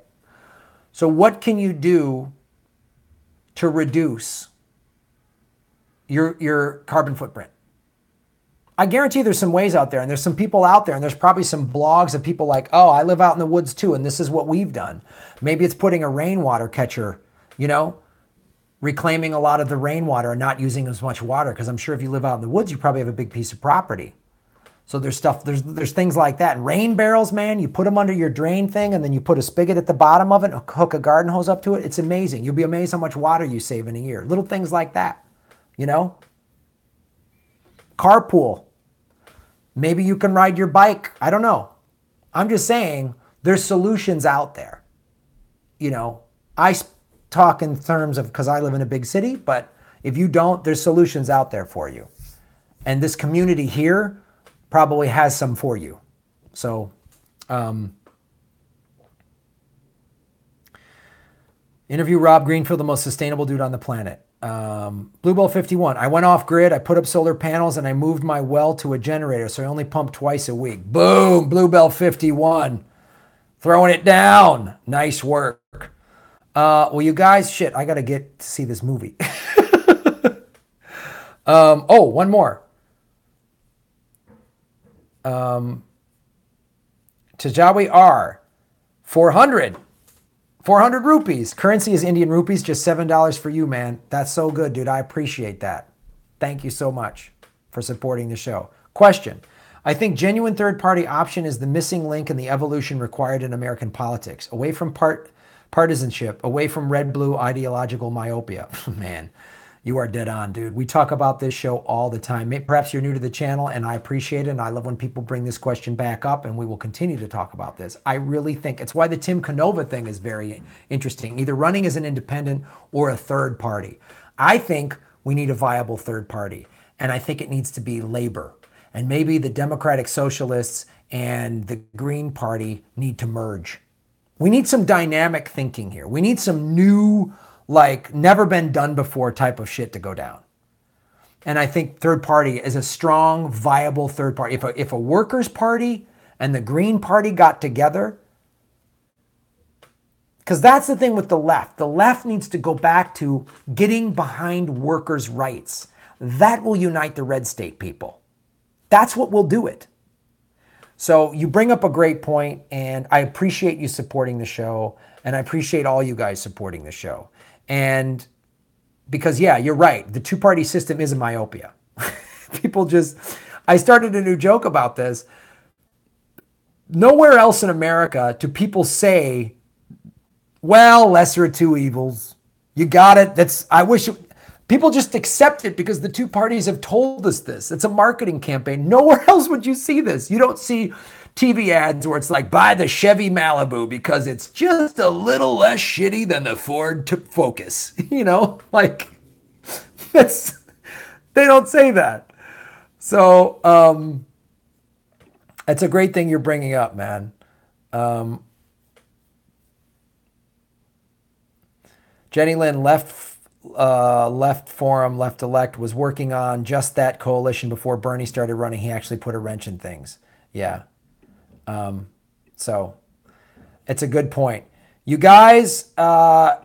So what can you do to reduce your carbon footprint? I guarantee there's some ways out there, and there's some people out there, and there's probably some blogs of people like, oh, I live out in the woods too, and this is what we've done. Maybe it's putting a rainwater catcher, reclaiming a lot of the rainwater and not using as much water, because I'm sure if you live out in the woods, you probably have a big piece of property. So there's things like that. And rain barrels, man, you put them under your drain thing, and then you put a spigot at the bottom of it, hook a garden hose up to it. It's amazing. You'll be amazed how much water you save in a year. Little things like that, Carpool. Maybe you can ride your bike. I don't know. I'm just saying there's solutions out there. I talk in terms of because I live in a big city, but if you don't, there's solutions out there for you. And this community here probably has some for you. So, interview Rob Greenfield, the most sustainable dude on the planet. Bluebell 51. I went off grid. I put up solar panels and I moved my well to a generator. So I only pump twice a week. Boom. Bluebell 51. Throwing it down. Nice work. Well, you guys, I got to get to see this movie. One more. Tajawi R. 400 rupees. Currency is Indian rupees, just $7 for you, man. That's so good, dude. I appreciate that. Thank you so much. for supporting the show. Question. I think genuine third-party option is the missing link in the evolution required in American politics. Away from partisanship, away from red-blue ideological myopia. Man, you are dead on, dude. We talk about this show all the time. Perhaps you're new to the channel, and I appreciate it, and I love when people bring this question back up, and we will continue to talk about this. I really think it's why the Tim Canova thing is very interesting, either running as an independent or a third party. I think we need a viable third party, and I think it needs to be labor. And maybe the Democratic Socialists and the Green Party need to merge. We need some dynamic thinking here. We need some new, like, never been done before type of shit to go down. And I think third party is a strong, viable third party. If a workers' party and the Green Party got together, because that's the thing with the left. The left needs to go back to getting behind workers' rights. That will unite the red state people. That's what will do it. So you bring up a great point, and I appreciate you supporting the show, and I appreciate all you guys supporting the show. And because, yeah, you're right. The two-party system is a myopia. People just... I started a new joke about this. Nowhere else in America do people say, well, lesser of two evils. You got it. I wish... People just accept it because the two parties have told us this. It's a marketing campaign. Nowhere else would you see this. You don't see TV ads where it's like, buy the Chevy Malibu because it's just a little less shitty than the Ford Focus. You know, like, they don't say that. So it's a great thing you're bringing up, man. Jenny Lynn left Forum, left elect, was working on just that coalition before Bernie started running. He actually put a wrench in things. Yeah. So it's a good point. You guys,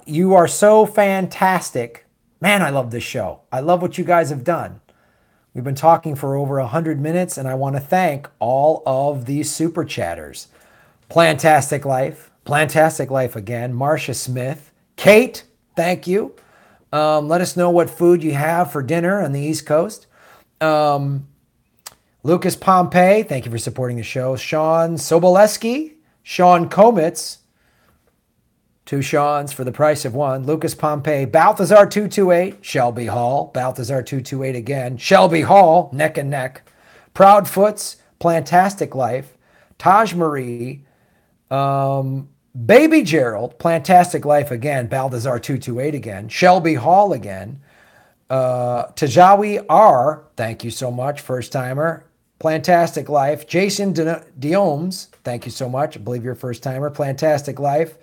you are so fantastic. Man, I love this show. I love what you guys have done. We've been talking for over 100 minutes, and I want to thank all of these super chatters. Plantastic Life again, Marcia Smith, Kate, thank you. Let us know what food you have for dinner on the East Coast. Lucas Pompey, thank you for supporting the show. Sean Soboleski, Sean Komitz, two Seans for the price of one. Lucas Pompey, Balthazar 228, Shelby Hall, Balthazar 228 again, Shelby Hall, neck and neck. Proudfoots, Plantastic Life, Taj Marie, Baby Gerald, Plantastic Life again, Balthazar 228 again, Shelby Hall again, Tajawi R, thank you so much, first timer, Plantastic Life, Jason Diomes, thank you so much, I believe you're a first timer, Plantastic Life,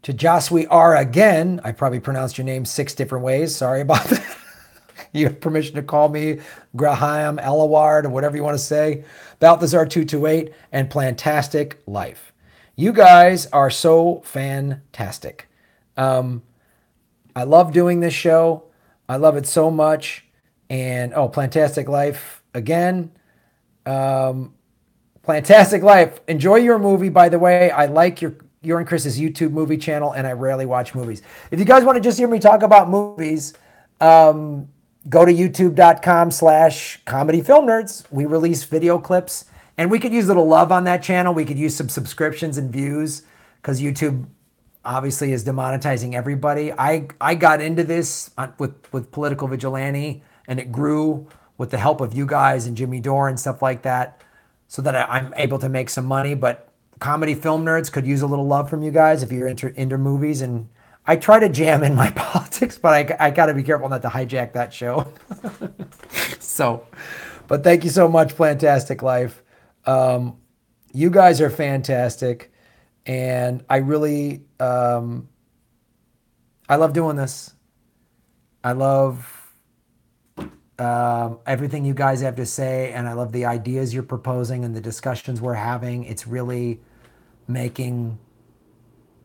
Tajaswi R again, I probably pronounced your name 6 different ways, sorry about that. You have permission to call me Graham Elaward or whatever you want to say, Balthazar 228, and Plantastic Life. You guys are so fantastic. I love doing this show. I love it so much. And, Plantastic Life again. Plantastic Life. Enjoy your movie, by the way. I like your and Chris's YouTube movie channel, and I rarely watch movies. If you guys want to just hear me talk about movies, go to youtube.com/comedyfilmnerds. We release video clips. And we could use a little love on that channel. We could use some subscriptions and views because YouTube obviously is demonetizing everybody. I got into this with Political Vigilante, and it grew with the help of you guys and Jimmy Dore and stuff like that so that I'm able to make some money. But Comedy Film Nerds could use a little love from you guys if you're into movies. And I try to jam in my politics, but I got to be careful not to hijack that show. But thank you so much, Plantastic Life. You guys are fantastic, and I really, I love doing this. I love everything you guys have to say, and I love the ideas you're proposing and the discussions we're having. It's really making,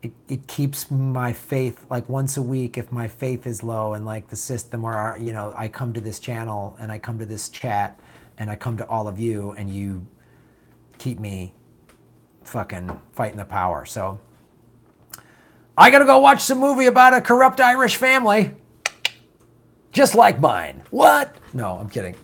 it keeps my faith, like once a week, if my faith is low and like the system where, I come to this channel and I come to this chat and I come to all of you and you keep me fucking fighting the power. So I gotta go watch some movie about a corrupt Irish family. just like mine. What? No, I'm kidding.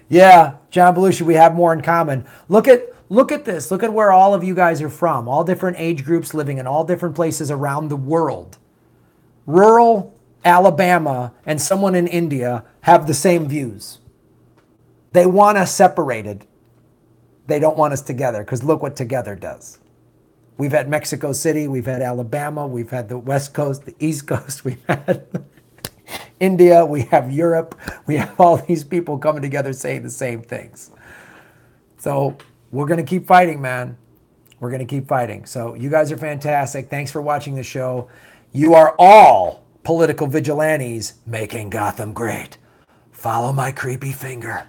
Yeah, John Belushi, we have more in common. Look at this. Look at where all of you guys are from. All different age groups living in all different places around the world. Rural Alabama and someone in India have the same views. They want us separated. They don't want us together, because look what together does. We've had Mexico City, we've had Alabama, we've had the West Coast, the East Coast, we've had India, we have Europe, we have all these people coming together saying the same things. So we're going to keep fighting, man. We're going to keep fighting. So you guys are fantastic. Thanks for watching the show. You are all political vigilantes making Gotham great. Follow my creepy finger.